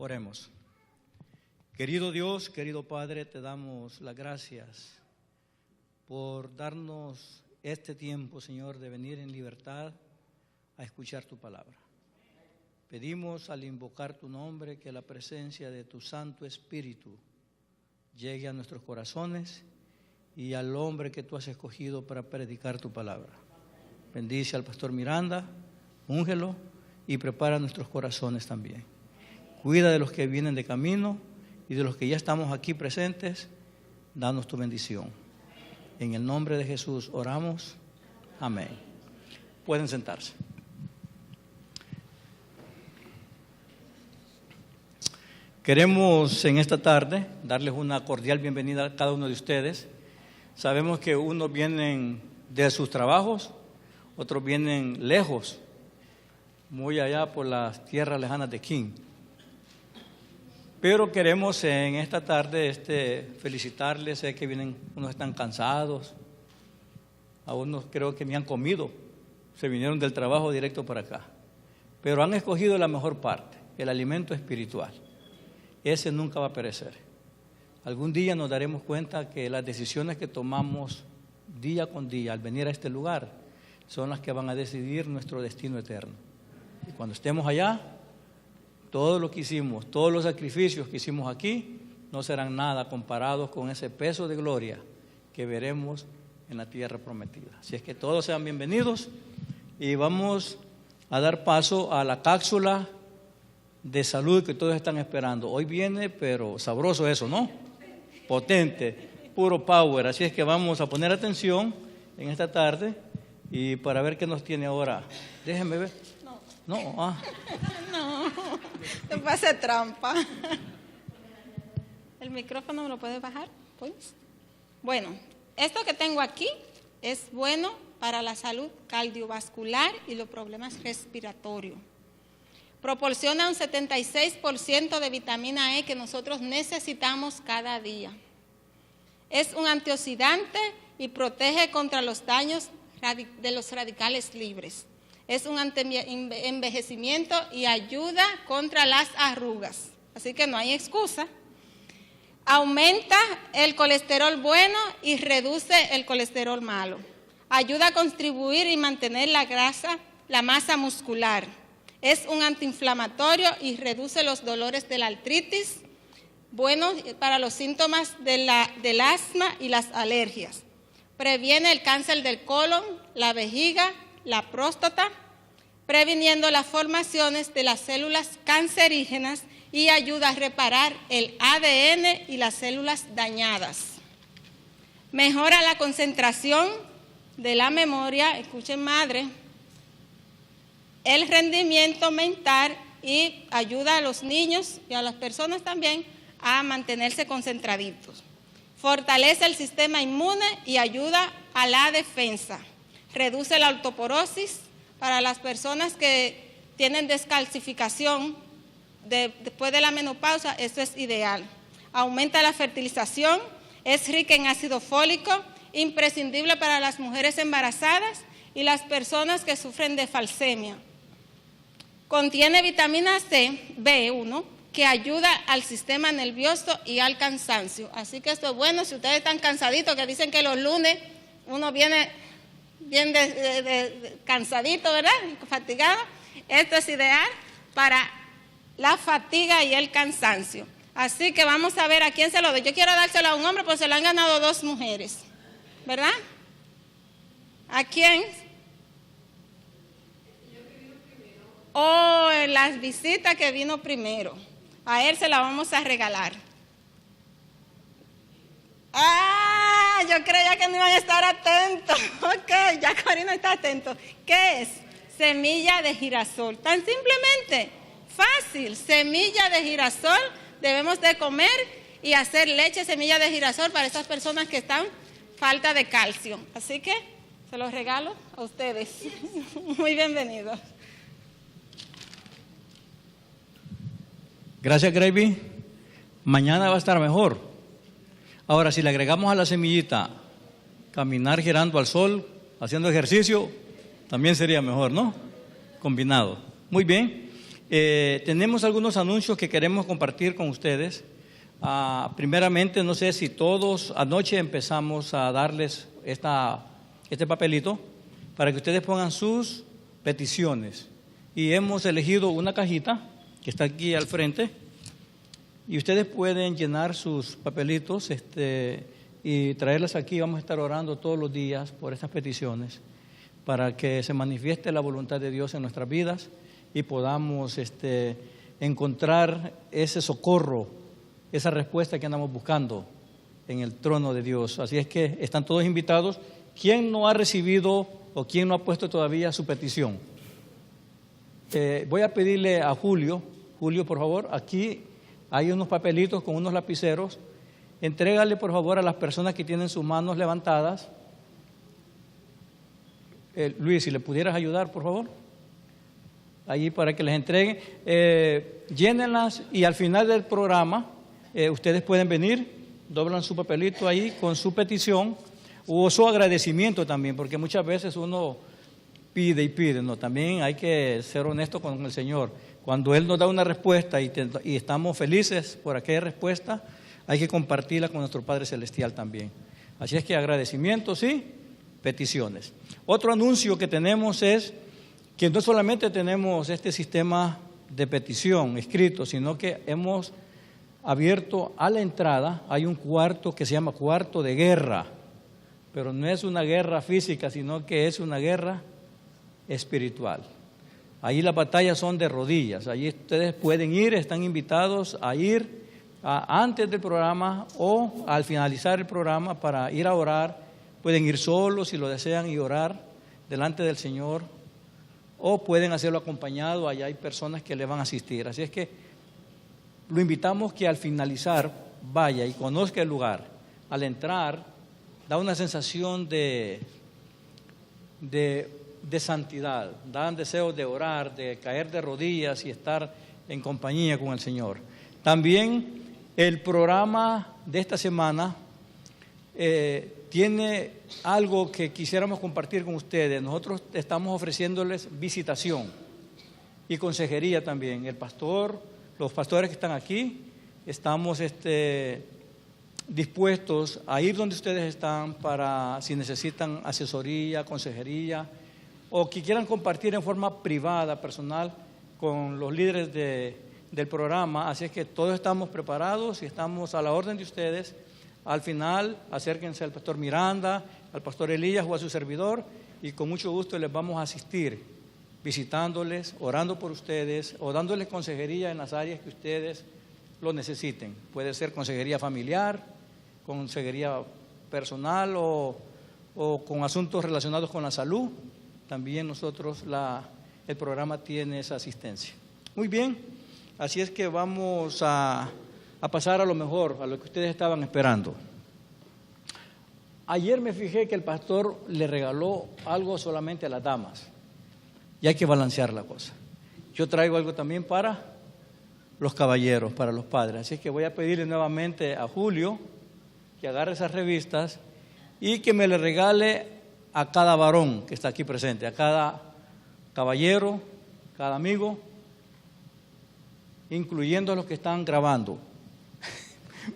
Oremos. Querido Dios, querido Padre, te damos las gracias por darnos este tiempo, Señor, de venir en libertad a escuchar tu palabra. Pedimos al invocar tu nombre que la presencia de tu Santo Espíritu llegue a nuestros corazones y al hombre que tú has escogido para predicar tu palabra. Bendice al pastor Miranda, úngelo y prepara nuestros corazones también. Cuida de los que vienen de camino y de los que ya estamos aquí presentes, danos tu bendición. En el nombre de Jesús oramos. Amén. Pueden sentarse. Queremos en esta tarde darles una cordial bienvenida a cada uno de ustedes. Sabemos que unos vienen de sus trabajos, otros vienen lejos, muy allá por las tierras lejanas de King. Pero queremos en esta tarde felicitarles. Sé que vienen, unos están cansados, a unos creo que ni han comido, se vinieron del trabajo directo para acá. Pero han escogido la mejor parte, el alimento espiritual. Ese nunca va a perecer. Algún día nos daremos cuenta que las decisiones que tomamos día con día al venir a este lugar son las que van a decidir nuestro destino eterno. Y cuando estemos allá, todo lo que hicimos, todos los sacrificios que hicimos aquí, no serán nada comparados con ese peso de gloria que veremos en la tierra prometida. Así es que todos sean bienvenidos y vamos a dar paso a la cápsula de salud que todos están esperando. Hoy viene, pero sabroso eso, ¿no? Potente, puro power. Así es que vamos a poner atención en esta tarde y para ver qué nos tiene ahora. Déjenme ver. No, No, te pase trampa. ¿El micrófono me lo puedes bajar, pues? Bueno, esto que tengo aquí es bueno para la salud cardiovascular y los problemas respiratorios. Proporciona un 76% de vitamina E que nosotros necesitamos cada día. Es un antioxidante y protege contra los daños de los radicales libres. Es un anti-envejecimiento y ayuda contra las arrugas. Así que no hay excusa. Aumenta el colesterol bueno y reduce el colesterol malo. Ayuda a contribuir y mantener la masa muscular. Es un antiinflamatorio y reduce los dolores de la artritis. Bueno para los síntomas del asma y las alergias. Previene el cáncer del colon, la vejiga, la próstata, previniendo las formaciones de las células cancerígenas y ayuda a reparar el ADN y las células dañadas. Mejora la concentración de la memoria, escuchen madre, el rendimiento mental y ayuda a los niños y a las personas también a mantenerse concentraditos. Fortalece el sistema inmune y ayuda a la defensa. Reduce la osteoporosis para las personas que tienen descalcificación después de la menopausa, esto es ideal. Aumenta la fertilización, es rica en ácido fólico, imprescindible para las mujeres embarazadas y las personas que sufren de falsemia. Contiene vitamina C, B1, que ayuda al sistema nervioso y al cansancio. Así que esto es bueno si ustedes están cansaditos, que dicen que los lunes uno viene bien cansadito, ¿verdad? Fatigado. Esto es ideal para la fatiga y el cansancio. Así que vamos a ver a quién se lo doy. Yo quiero dárselo a un hombre, pues se lo han ganado 2 mujeres, ¿verdad? ¿A quién? Las visitas que vino primero. A él se la vamos a regalar. Yo creía que no iban a estar atentos. Ok, ya Corina está atento. ¿Qué es? Semilla de girasol. Tan simplemente, fácil. Semilla de girasol. Debemos de comer y hacer leche semilla de girasol para esas personas que están falta de calcio. Así que se los regalo a ustedes. Muy bienvenidos. Gracias, Gravy. Mañana va a estar mejor. Ahora, si le agregamos a la semillita caminar girando al sol, haciendo ejercicio, también sería mejor, ¿no? Combinado. Muy bien. Tenemos algunos anuncios que queremos compartir con ustedes. Primeramente, no sé si todos, anoche empezamos a darles este papelito para que ustedes pongan sus peticiones. Y hemos elegido una cajita que está aquí al frente, y ustedes pueden llenar sus papelitos y traerlas aquí. Vamos a estar orando todos los días por estas peticiones para que se manifieste la voluntad de Dios en nuestras vidas y podamos encontrar ese socorro, esa respuesta que andamos buscando en el trono de Dios. Así es que están todos invitados. ¿Quién no ha recibido o quién no ha puesto todavía su petición? Voy a pedirle a Julio, por favor, aquí hay unos papelitos con unos lapiceros. Entrégale, por favor, a las personas que tienen sus manos levantadas. Luis, si le pudieras ayudar, por favor, allí para que les entreguen. Llénenlas y al final del programa ustedes pueden venir, doblan su papelito ahí con su petición o su agradecimiento también, porque muchas veces uno pide y pide, no, también hay que ser honesto con el Señor. Cuando Él nos da una respuesta y estamos felices por aquella respuesta, hay que compartirla con nuestro Padre Celestial también. Así es que agradecimientos y peticiones. Otro anuncio que tenemos es que no solamente tenemos este sistema de petición escrito, sino que hemos abierto a la entrada, hay un cuarto que se llama cuarto de guerra, pero no es una guerra física, sino que es una guerra espiritual. Ahí las batallas son de rodillas. Allí ustedes pueden ir, están invitados a ir antes del programa o al finalizar el programa para ir a orar. Pueden ir solos si lo desean y orar. delante del Señor, o pueden hacerlo acompañado. Allá hay personas que le van a asistir. Así es que lo invitamos que al finalizar vaya y conozca el lugar. Al entrar da una sensación de santidad, dan deseos de orar, de caer de rodillas y estar en compañía con el Señor. También el programa de esta semana tiene algo que quisiéramos compartir con ustedes. Nosotros estamos ofreciéndoles visitación y consejería también. El pastor, los pastores que están aquí, estamos dispuestos a ir donde ustedes están para si necesitan asesoría, consejería o que quieran compartir en forma privada, personal, con los líderes del programa. Así es que todos estamos preparados y estamos a la orden de ustedes. Al final, acérquense al pastor Miranda, al pastor Elías o a su servidor y con mucho gusto les vamos a asistir, visitándoles, orando por ustedes o dándoles consejería en las áreas que ustedes lo necesiten. Puede ser consejería familiar, consejería personal o con asuntos relacionados con la salud. También nosotros, el programa tiene esa asistencia. Muy bien, así es que vamos a pasar a lo mejor, a lo que ustedes estaban esperando. Ayer me fijé que el pastor le regaló algo solamente a las damas y hay que balancear la cosa. Yo traigo algo también para los caballeros, para los padres. Así es que voy a pedirle nuevamente a Julio que agarre esas revistas y que me le regale a cada varón que está aquí presente, a cada caballero, cada amigo, incluyendo a los que están grabando.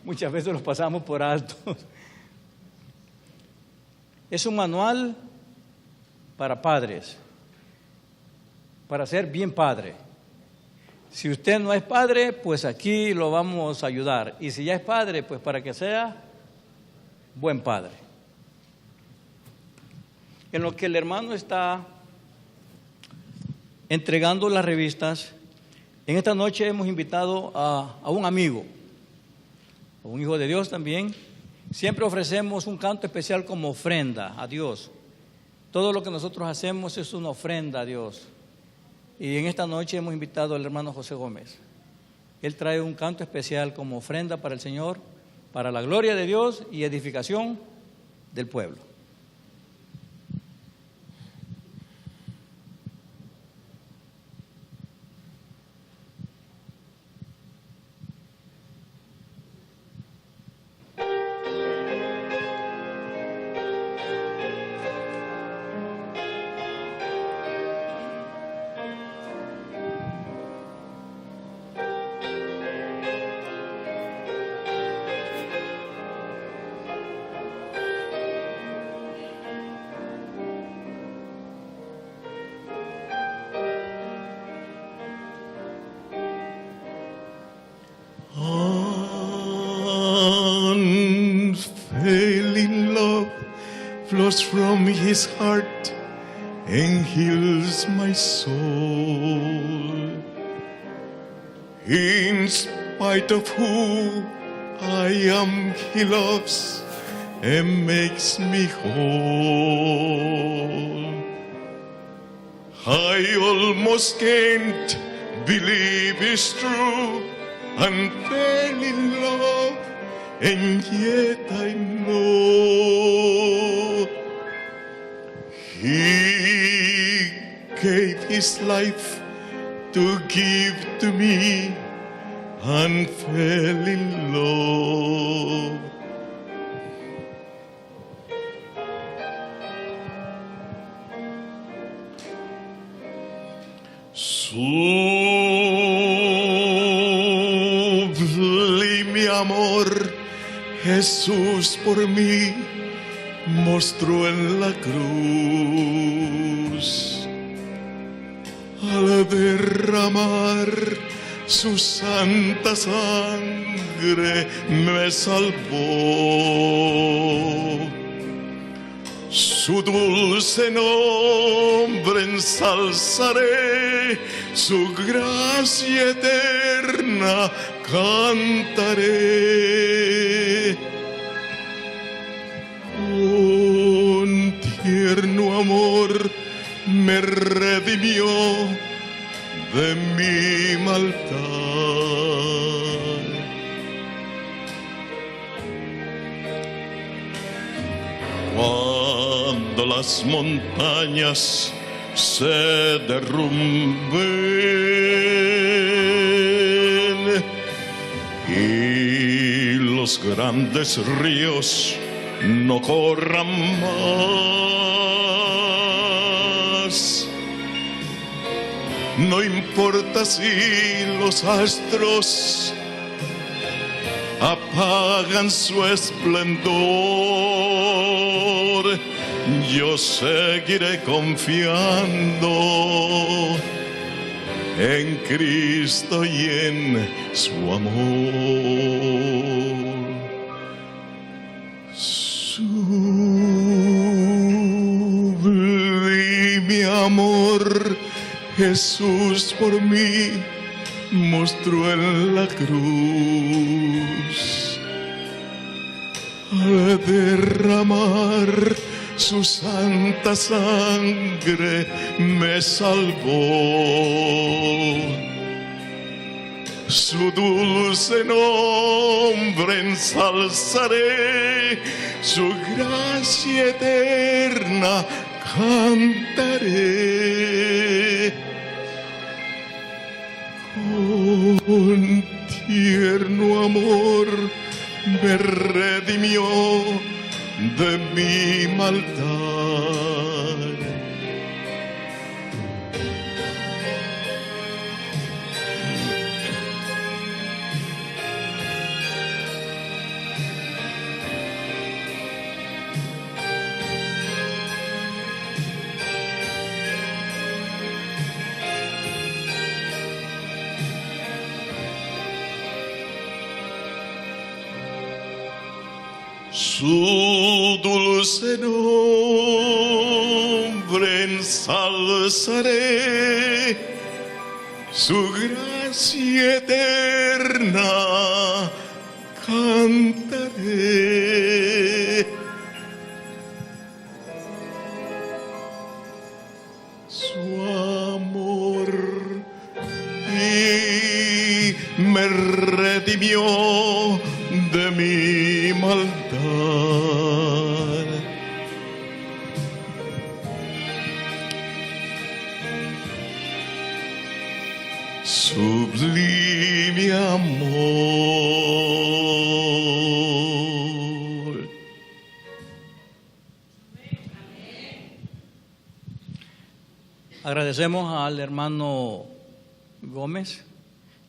Muchas veces los pasamos por alto. Es un manual para padres, para ser bien padre. Si usted no es padre, pues aquí lo vamos a ayudar. Y si ya es padre, pues para que sea buen padre. En lo que el hermano está entregando las revistas, en esta noche hemos invitado a un amigo, a un hijo de Dios también. Siempre ofrecemos un canto especial como ofrenda a Dios. Todo lo que nosotros hacemos es una ofrenda a Dios. Y en esta noche hemos invitado al hermano José Gómez. Él trae un canto especial como ofrenda para el Señor, para la gloria de Dios y edificación del pueblo. Unfailing love flows from his heart and heals my soul. In spite of who I am, he loves and makes me whole. I almost can't believe it's true, and fell in love, and yet I know He gave His life to give to me, and fell in love. Sublime amor, Jesús por mí mostró en la cruz. Al derramar su santa sangre me salvó. Su dulce nombre ensalzaré, su gracia eterna cantaré. Un tierno amor me redimió de mi maldad. Cuando las montañas se derrumben y los grandes ríos no corran más, no importa si los astros apagan su esplendor, yo seguiré confiando en Cristo y en su amor. Sublime amor, Jesús por mí mostró en la cruz. Al derramar su santa sangre me salvó. Su dulce nombre ensalzaré, su gracia eterna cantaré. Con tierno amor me redimió de mi maldad. Su dulce nombre ensalzaré, su gracia eterna cantaré. Su amor y me redimió de mi maldad. Sublime amor. Agradecemos al hermano Gómez.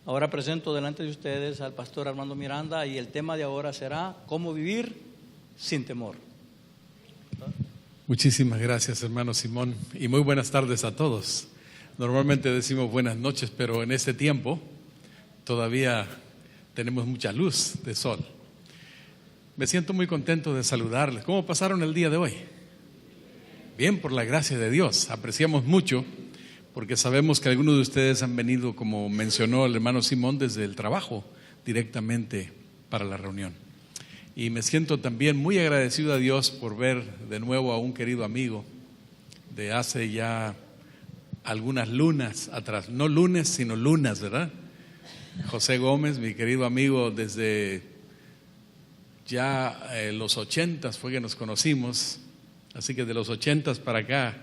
Ahora presento delante de ustedes al pastor Armando Miranda y el tema de ahora será ¿cómo vivir sin temor? Muchísimas gracias, hermano Simón, y muy buenas tardes a todos. Normalmente decimos buenas noches, pero en este tiempo todavía tenemos mucha luz de sol. Me siento muy contento de saludarles. ¿Cómo pasaron el día de hoy? Bien, por la gracia de Dios. Apreciamos mucho porque sabemos que algunos de ustedes han venido, como mencionó el hermano Simón, desde el trabajo directamente para la reunión. Y me siento también muy agradecido a Dios por ver de nuevo a un querido amigo de hace ya algunas lunas atrás. No lunes, sino lunas, ¿verdad? José Gómez, mi querido amigo, desde ya los 80 fue que nos conocimos. Así que de los 80 para acá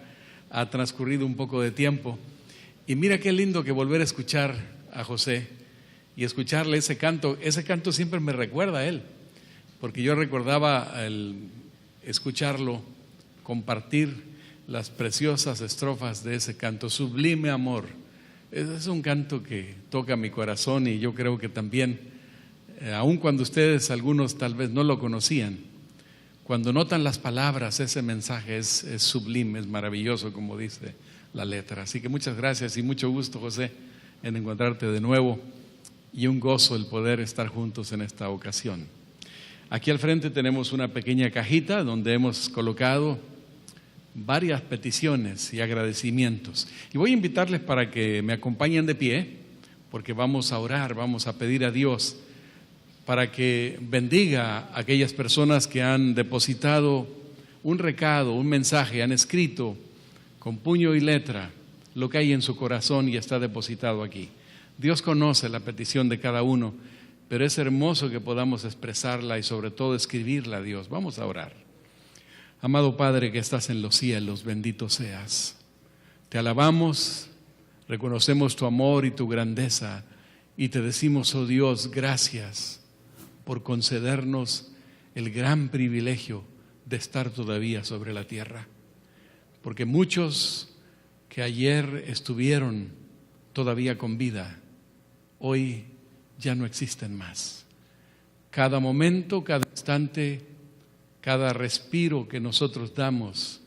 ha transcurrido un poco de tiempo. Y mira qué lindo que volver a escuchar a José y escucharle ese canto. Ese canto siempre me recuerda a él, porque yo recordaba el escucharlo compartir las preciosas estrofas de ese canto, Sublime Amor. Es un canto que toca mi corazón y yo creo que también, aun cuando ustedes, algunos tal vez no lo conocían, cuando notan las palabras, ese mensaje es sublime, es maravilloso, como dice la letra. Así que muchas gracias y mucho gusto, José, en encontrarte de nuevo y un gozo el poder estar juntos en esta ocasión. Aquí al frente tenemos una pequeña cajita donde hemos colocado varias peticiones y agradecimientos. Y voy a invitarles para que me acompañen de pie, porque vamos a orar, vamos a pedir a Dios para que bendiga a aquellas personas que han depositado un recado, un mensaje, han escrito con puño y letra, lo que hay en su corazón y está depositado aquí. Dios conoce la petición de cada uno, pero es hermoso que podamos expresarla y sobre todo escribirla a Dios. Vamos a orar. Amado Padre que estás en los cielos, bendito seas. Te alabamos, reconocemos tu amor y tu grandeza y te decimos, oh Dios, gracias por concedernos el gran privilegio de estar todavía sobre la tierra. Porque muchos que ayer estuvieron todavía con vida, hoy ya no existen más. Cada momento, cada instante, cada respiro que nosotros damos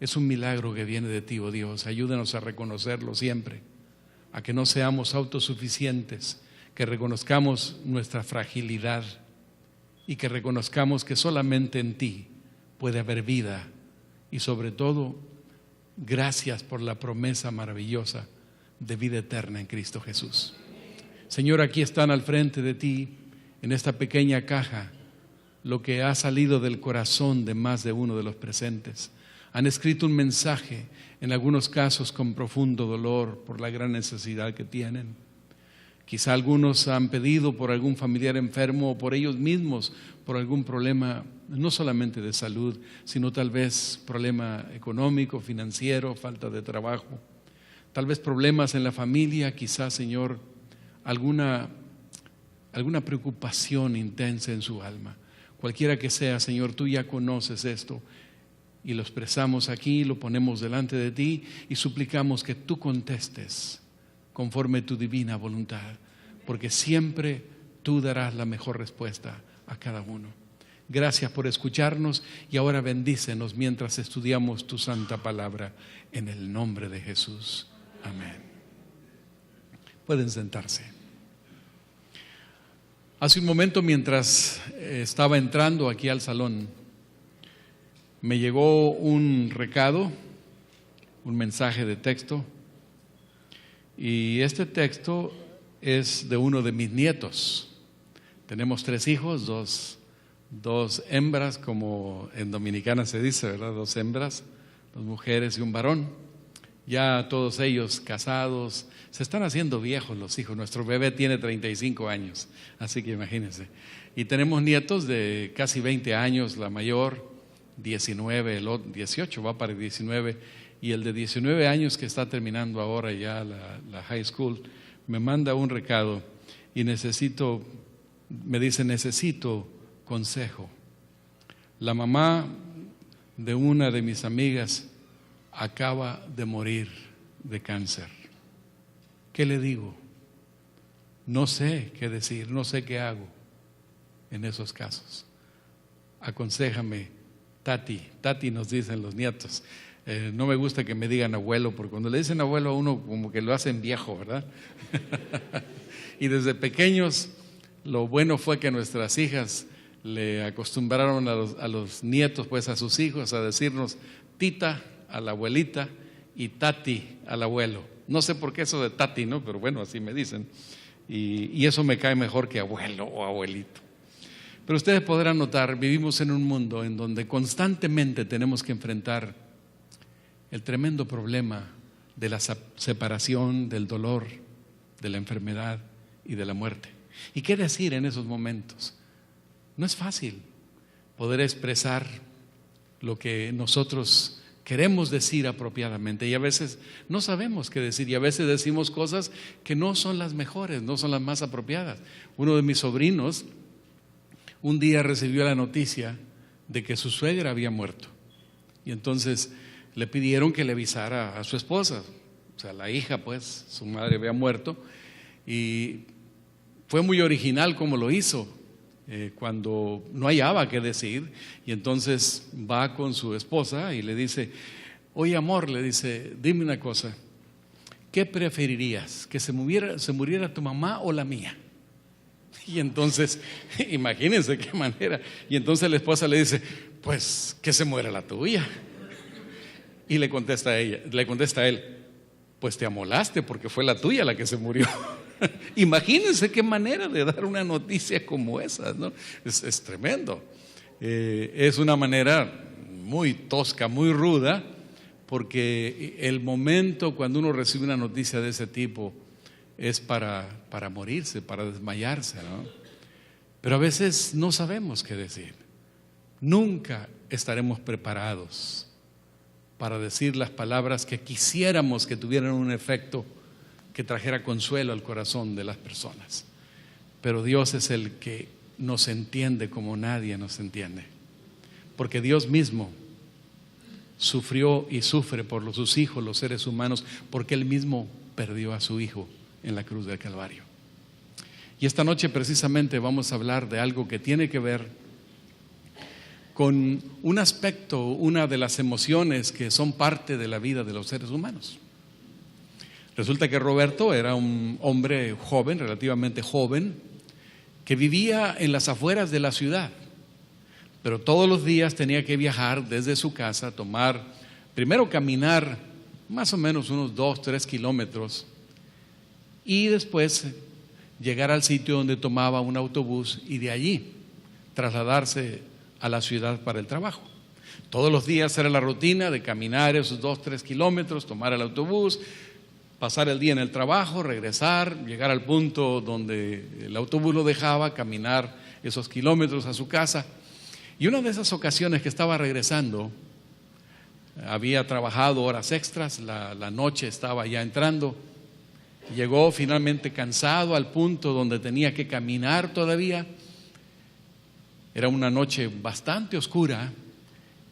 es un milagro que viene de ti, oh Dios. Ayúdanos a reconocerlo siempre, a que no seamos autosuficientes, que reconozcamos nuestra fragilidad y que reconozcamos que solamente en ti puede haber vida y sobre todo, gracias por la promesa maravillosa de vida eterna en Cristo Jesús. Señor, aquí están al frente de ti, en esta pequeña caja, lo que ha salido del corazón de más de uno de los presentes. Han escrito un mensaje, en algunos casos con profundo dolor por la gran necesidad que tienen. Quizá algunos han pedido por algún familiar enfermo o por ellos mismos, por algún problema, no solamente de salud, sino tal vez problema económico, financiero, falta de trabajo. Tal vez problemas en la familia, quizá, Señor, alguna preocupación intensa en su alma. Cualquiera que sea, Señor, tú ya conoces esto y lo expresamos aquí, lo ponemos delante de ti y suplicamos que tú contestes conforme tu divina voluntad, porque siempre tú darás la mejor respuesta a cada uno. Gracias por escucharnos y ahora bendícenos mientras estudiamos tu santa palabra en el nombre de Jesús. Amén. Pueden sentarse. Hace un momento, mientras estaba entrando aquí al salón, me llegó un recado, un mensaje de texto, y este texto es de uno de mis nietos. Tenemos 3 hijos, dos hembras, como en dominicana se dice, ¿verdad? 2 hembras, 2 mujeres y un varón. Ya todos ellos casados, se están haciendo viejos los hijos. Nuestro bebé tiene 35 años, así que imagínense. Y tenemos nietos de casi 20 años, la mayor, 19, el otro, 18, va para 19, y el de 19 años que está terminando ahora ya la high school, me manda un recado y me dice, necesito consejo. La mamá de una de mis amigas acaba de morir de cáncer. ¿Qué le digo? No sé qué decir, no sé qué hago en esos casos. Aconséjame, Tati nos dicen los nietos. No me gusta que me digan abuelo, porque cuando le dicen abuelo a uno como que lo hacen viejo, ¿verdad? Y desde pequeños lo bueno fue que nuestras hijas le acostumbraron a los nietos, pues a sus hijos, a decirnos tita a la abuelita y tati al abuelo. No sé por qué eso de tati, ¿no? Pero bueno, así me dicen. Y eso me cae mejor que abuelo o abuelito. Pero ustedes podrán notar, vivimos en un mundo en donde constantemente tenemos que enfrentar el tremendo problema de la separación, del dolor, de la enfermedad y de la muerte. ¿Y qué decir en esos momentos? No es fácil poder expresar lo que nosotros queremos decir apropiadamente y a veces no sabemos qué decir y a veces decimos cosas que no son las mejores, no son las más apropiadas. Uno de mis sobrinos un día recibió la noticia de que su suegra había muerto y entonces le pidieron que le avisara a su esposa, o sea, la hija, pues, su madre había muerto y fue muy original como lo hizo. Cuando no hallaba qué decir y entonces va con su esposa y le dice, oye amor, le dice, dime una cosa, ¿qué preferirías? ¿Que se muriera tu mamá o la mía? Y entonces, imagínense qué manera. Y entonces la esposa le dice, pues que se muera la tuya. Y le contesta a él, pues te amolaste porque fue la tuya la que se murió. Imagínense qué manera de dar una noticia como esa, ¿no? Es tremendo. Es una manera muy tosca, muy ruda, porque el momento cuando uno recibe una noticia de ese tipo es para morirse, para desmayarse, ¿no? Pero a veces no sabemos qué decir. Nunca estaremos preparados para decir las palabras que quisiéramos que tuvieran un efecto que trajera consuelo al corazón de las personas. Pero Dios es el que nos entiende como nadie nos entiende. Porque Dios mismo sufrió y sufre por sus hijos, los seres humanos, porque Él mismo perdió a su Hijo en la cruz del Calvario. Y esta noche precisamente vamos a hablar de algo que tiene que ver con un aspecto, una de las emociones que son parte de la vida de los seres humanos. Resulta que Roberto era un hombre joven, relativamente joven, que vivía en las afueras de la ciudad, pero todos los días tenía que viajar desde su casa, primero caminar más o menos unos 2-3 kilómetros y después llegar al sitio donde tomaba un autobús y de allí trasladarse a la ciudad para el trabajo. Todos los días era la rutina de caminar esos 2-3 kilómetros, tomar el autobús, pasar el día en el trabajo, regresar, llegar al punto donde el autobús lo dejaba, caminar esos kilómetros a su casa. Y una de esas ocasiones que estaba regresando, había trabajado horas extras, la noche estaba ya entrando, llegó finalmente cansado al punto donde tenía que caminar todavía. Era una noche bastante oscura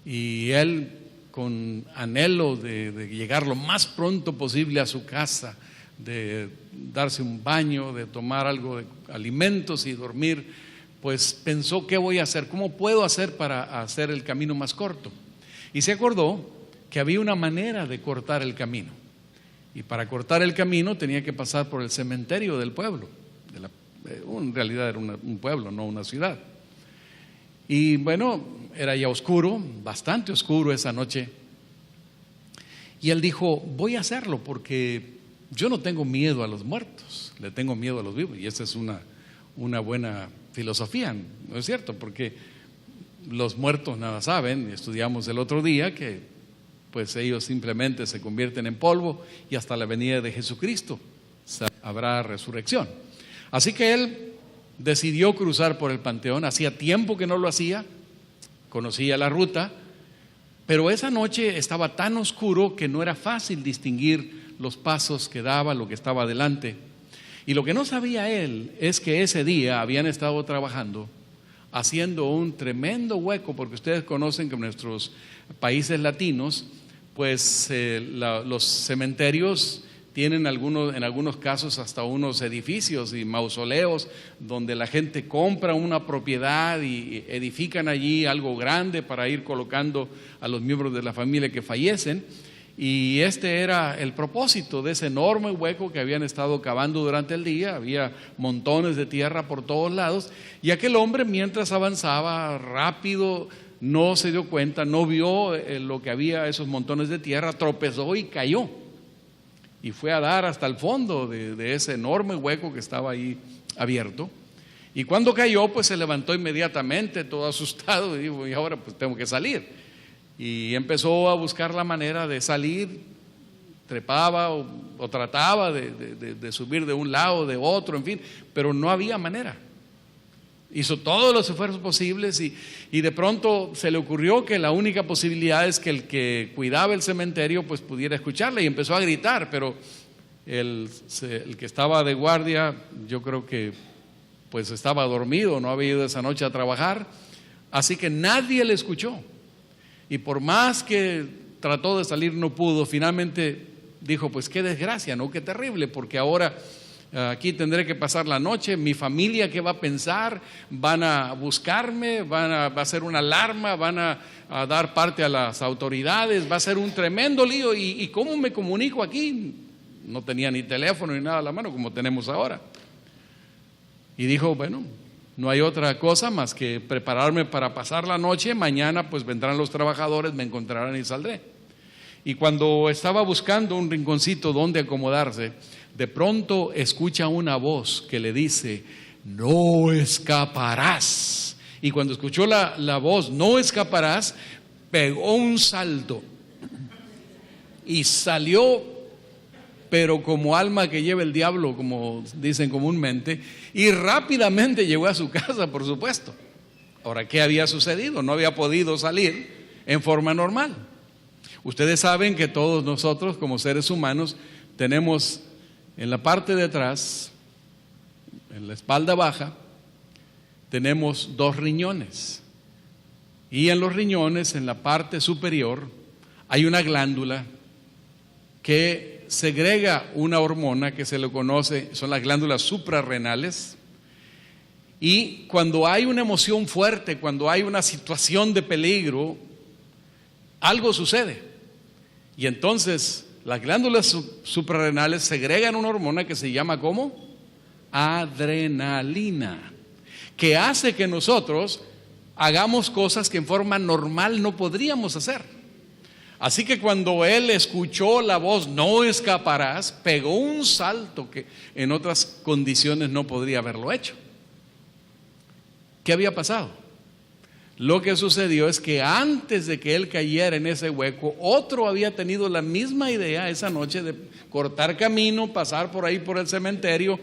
y él, con anhelo de llegar lo más pronto posible a su casa, de darse un baño, de tomar algo de alimentos y dormir, pues pensó: ¿qué voy a hacer? ¿Cómo puedo hacer para hacer el camino más corto? Y se acordó que había una manera de cortar el camino. Y para cortar el camino tenía que pasar por el cementerio del pueblo. En realidad era un pueblo, no una ciudad. Y bueno, era ya oscuro, bastante oscuro esa noche. Y él dijo: voy a hacerlo porque yo no tengo miedo a los muertos, le tengo miedo a los vivos. Y esa es una buena filosofía, ¿no es cierto? Porque los muertos nada saben. Estudiamos el otro día que pues ellos simplemente se convierten en polvo y hasta la venida de Jesucristo habrá resurrección. Así que él decidió cruzar por el panteón. Hacía tiempo que no lo hacía, conocía la ruta, pero esa noche estaba tan oscuro que no era fácil distinguir los pasos que daba, lo que estaba adelante. Y lo que no sabía él es que ese día habían estado trabajando haciendo un tremendo hueco, porque ustedes conocen que en nuestros países latinos pues los cementerios tienen en algunos casos hasta unos edificios y mausoleos donde la gente compra una propiedad y edifican allí algo grande para ir colocando a los miembros de la familia que fallecen. Y este era el propósito de ese enorme hueco que habían estado cavando durante el día. Había montones de tierra por todos lados y aquel hombre, mientras avanzaba rápido, no se dio cuenta, no vio lo que había, esos montones de tierra, tropezó y cayó. Y fue a dar hasta el fondo de ese enorme hueco que estaba ahí abierto. Y cuando cayó, pues se levantó inmediatamente, todo asustado, y dijo: y ahora pues tengo que salir. Y empezó a buscar la manera de salir, trepaba o trataba de subir de un lado, de otro, en fin, pero no había manera. Hizo todos los esfuerzos posibles y de pronto se le ocurrió que la única posibilidad es que el que cuidaba el cementerio pues pudiera escucharle, y empezó a gritar, pero el que estaba de guardia, yo creo que pues estaba dormido, no había ido esa noche a trabajar, así que nadie le escuchó. Y por más que trató de salir, no pudo. Finalmente dijo: pues qué desgracia, ¿no? Qué terrible, porque ahora aquí tendré que pasar la noche. Mi familia, ¿qué va a pensar? Van a buscarme, va a hacer una alarma, van a dar parte a las autoridades, va a ser un tremendo lío. ¿Y cómo me comunico aquí? No tenía ni teléfono ni nada a la mano como tenemos ahora. Y dijo: bueno, no hay otra cosa más que prepararme para pasar la noche. Mañana pues vendrán los trabajadores, me encontrarán y saldré. Y cuando estaba buscando un rinconcito donde acomodarse, de pronto escucha una voz que le dice: no escaparás. Y cuando escuchó la voz, no escaparás, pegó un salto y salió, pero como alma que lleva el diablo, como dicen comúnmente, y rápidamente llegó a su casa, por supuesto. Ahora, ¿qué había sucedido? No había podido salir en forma normal. Ustedes saben que todos nosotros, como seres humanos, tenemos en la parte de atrás, en la espalda baja, tenemos 2 riñones. Y en los riñones, en la parte superior, hay una glándula que segrega una hormona que se le conoce, son las glándulas suprarrenales. Y cuando hay una emoción fuerte, cuando hay una situación de peligro, algo sucede. Y entonces las glándulas suprarrenales segregan una hormona que se llama ¿cómo? Adrenalina, que hace que nosotros hagamos cosas que en forma normal no podríamos hacer. Así que cuando él escuchó la voz, no escaparás, pegó un salto que en otras condiciones no podría haberlo hecho. ¿Qué había pasado? Lo que sucedió es que antes de que él cayera en ese hueco, otro había tenido la misma idea esa noche de cortar camino, pasar por ahí por el cementerio,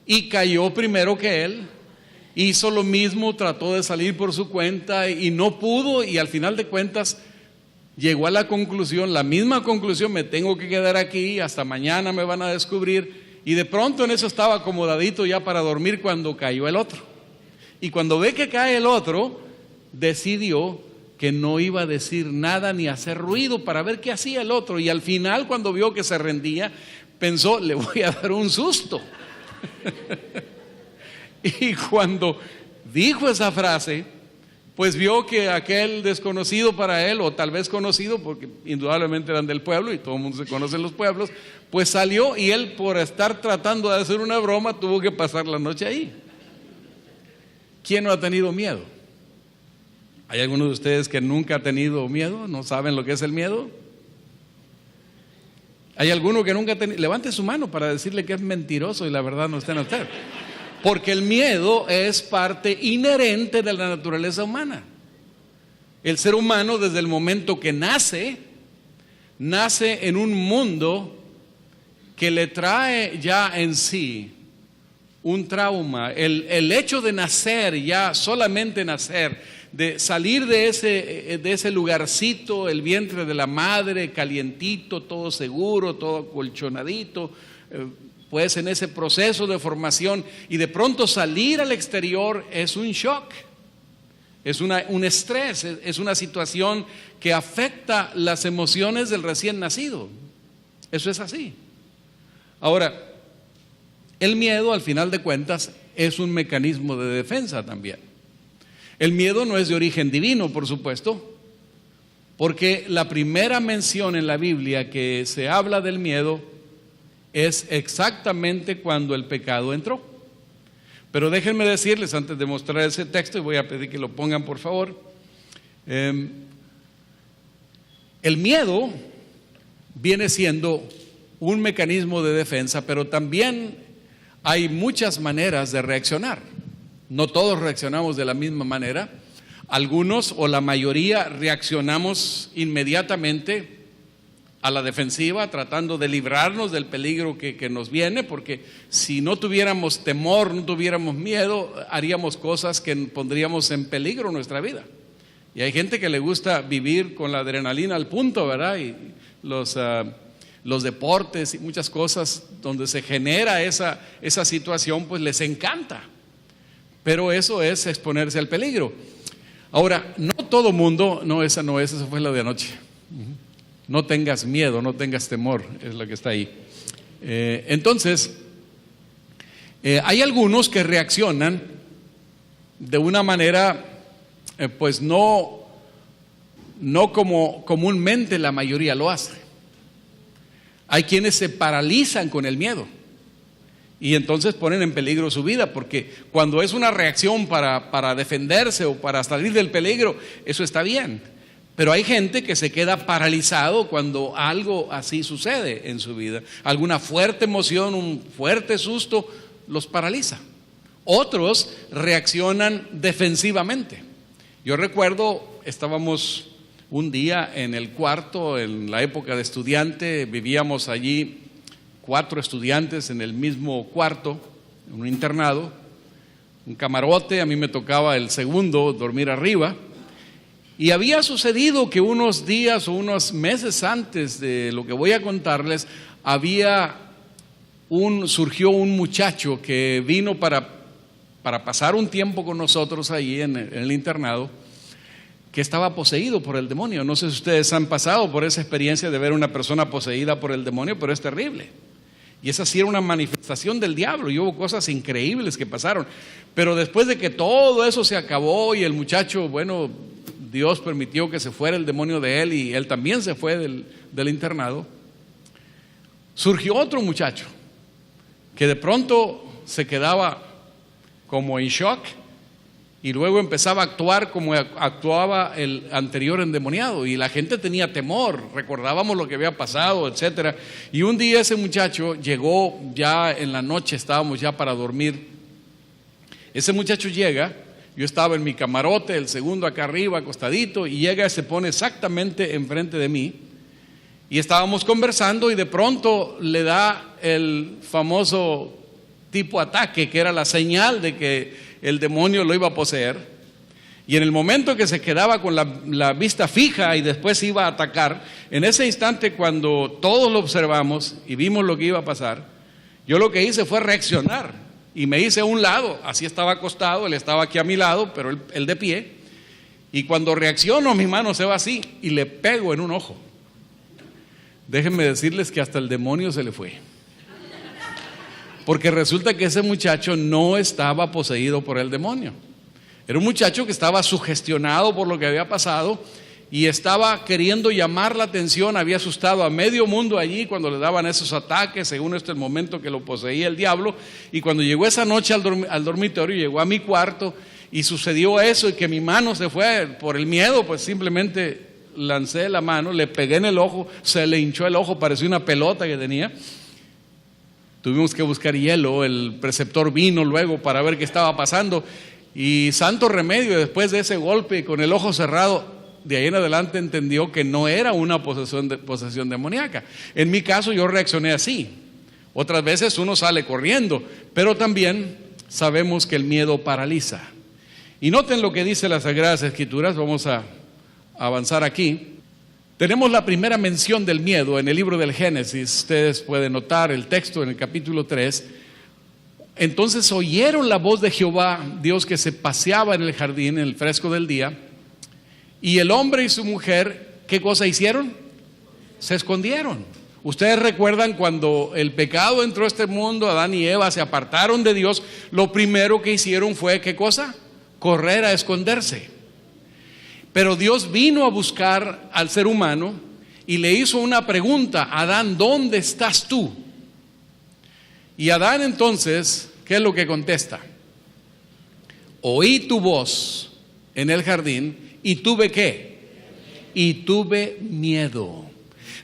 y cayó primero que él. Hizo lo mismo, trató de salir por su cuenta y no pudo, y al final de cuentas llegó a la conclusión, la misma conclusión: me tengo que quedar aquí, hasta mañana me van a descubrir. Y de pronto en eso estaba acomodadito ya para dormir cuando cayó el otro. Y cuando ve que cae el otro, decidió que no iba a decir nada ni hacer ruido para ver qué hacía el otro. Y al final, cuando vio que se rendía, pensó: le voy a dar un susto. Y cuando dijo esa frase, pues vio que aquel desconocido para él, o tal vez conocido, porque indudablemente eran del pueblo y todo el mundo se conoce en los pueblos, pues salió, y él, por estar tratando de hacer una broma, tuvo que pasar la noche ahí. ¿Quién no ha tenido miedo? ¿Hay alguno de ustedes que nunca ha tenido miedo? ¿No saben lo que es el miedo? ¿Hay alguno que nunca ha tenido? Levante su mano para decirle que es mentiroso y la verdad no está en usted. Porque el miedo es parte inherente de la naturaleza humana. El ser humano, desde el momento que nace en un mundo que le trae ya en sí un trauma. El hecho de nacer, ya solamente nacer, de salir de ese lugarcito, el vientre de la madre, calientito, todo seguro, todo colchonadito, pues en ese proceso de formación, y de pronto salir al exterior es un shock, es un estrés, es una situación que afecta las emociones del recién nacido. Eso es así. Ahora, el miedo, al final de cuentas, es un mecanismo de defensa también. El miedo no es de origen divino, por supuesto, porque la primera mención en la Biblia que se habla del miedo es exactamente cuando el pecado entró. Pero déjenme decirles, antes de mostrar ese texto, y voy a pedir que lo pongan por favor, el miedo viene siendo un mecanismo de defensa, pero también hay muchas maneras de reaccionar. No todos reaccionamos de la misma manera. Algunos, o la mayoría, reaccionamos inmediatamente a la defensiva, tratando de librarnos del peligro que nos viene, porque si no tuviéramos temor, no tuviéramos miedo, haríamos cosas que pondríamos en peligro nuestra vida. Y hay gente que le gusta vivir con la adrenalina al punto, ¿verdad? Y los deportes y muchas cosas donde se genera esa situación, pues les encanta. Pero eso es exponerse al peligro. Ahora, no todo mundo, esa fue la de anoche. No tengas miedo, no tengas temor, es lo que está ahí. Entonces, hay algunos que reaccionan de una manera, pues no como comúnmente la mayoría lo hace. Hay quienes se paralizan con el miedo y entonces ponen en peligro su vida, porque cuando es una reacción para defenderse o para salir del peligro, eso está bien. Pero hay gente que se queda paralizado cuando algo así sucede en su vida. Alguna fuerte emoción, un fuerte susto los paraliza. Otros reaccionan defensivamente. Yo recuerdo, estábamos un día en el cuarto, en la época de estudiante, vivíamos allí 4 estudiantes en el mismo cuarto, en un internado, un camarote, a mí me tocaba el segundo, dormir arriba. Y había sucedido que unos días o unos meses antes de lo que voy a contarles, surgió un muchacho que vino para pasar un tiempo con nosotros allí en el internado, que estaba poseído por el demonio. No sé si ustedes han pasado por esa experiencia de ver a una persona poseída por el demonio, pero es terrible. Y esa sí era una manifestación del diablo, y hubo cosas increíbles que pasaron. Pero después de que todo eso se acabó y el muchacho, bueno, Dios permitió que se fuera el demonio de él y él también se fue del internado, surgió otro muchacho que de pronto se quedaba como en shock y luego empezaba a actuar como actuaba el anterior endemoniado, y la gente tenía temor, recordábamos lo que había pasado, etcétera. Y un día ese muchacho llegó, ya en la noche, estábamos ya para dormir. Ese muchacho llega, yo estaba en mi camarote, el segundo acá arriba, acostadito, y llega y se pone exactamente enfrente de mí, y estábamos conversando y de pronto le da el famoso tipo ataque, que era la señal de que el demonio lo iba a poseer. Y en el momento que se quedaba con la vista fija y después iba a atacar, en ese instante cuando todos lo observamos y vimos lo que iba a pasar, yo lo que hice fue reaccionar y me hice a un lado. Así estaba acostado, él estaba aquí a mi lado, pero él de pie, y cuando reacciono mi mano se va así y le pego en un ojo. Déjenme decirles que hasta el demonio se le fue, porque resulta que ese muchacho no estaba poseído por el demonio. Era un muchacho que estaba sugestionado por lo que había pasado y estaba queriendo llamar la atención. Había asustado a medio mundo allí cuando le daban esos ataques, según el momento que lo poseía el diablo. Y cuando llegó esa noche al dormitorio, llegó a mi cuarto y sucedió eso, y que mi mano se fue por el miedo, pues simplemente lancé la mano, le pegué en el ojo, se le hinchó el ojo, parecía una pelota que tenía. Tuvimos que buscar hielo, el preceptor vino luego para ver qué estaba pasando, y santo remedio, después de ese golpe con el ojo cerrado, de ahí en adelante entendió que no era una posesión demoníaca. En mi caso yo reaccioné así. Otras veces uno sale corriendo, pero también sabemos que el miedo paraliza. Y noten lo que dice las Sagradas Escrituras. Vamos a avanzar aquí. Tenemos la primera mención del miedo en el libro del Génesis. Ustedes pueden notar el texto en el capítulo 3. Entonces oyeron la voz de Jehová, Dios, que se paseaba en el jardín en el fresco del día, y el hombre y su mujer, ¿qué cosa hicieron? Se escondieron. Ustedes recuerdan cuando el pecado entró a este mundo, Adán y Eva se apartaron de Dios, lo primero que hicieron fue, ¿qué cosa? Correr a esconderse. Pero Dios vino a buscar al ser humano y le hizo una pregunta: Adán, ¿dónde estás tú? Y Adán entonces, ¿qué es lo que contesta? Oí tu voz en el jardín y tuve ¿qué? Y tuve miedo.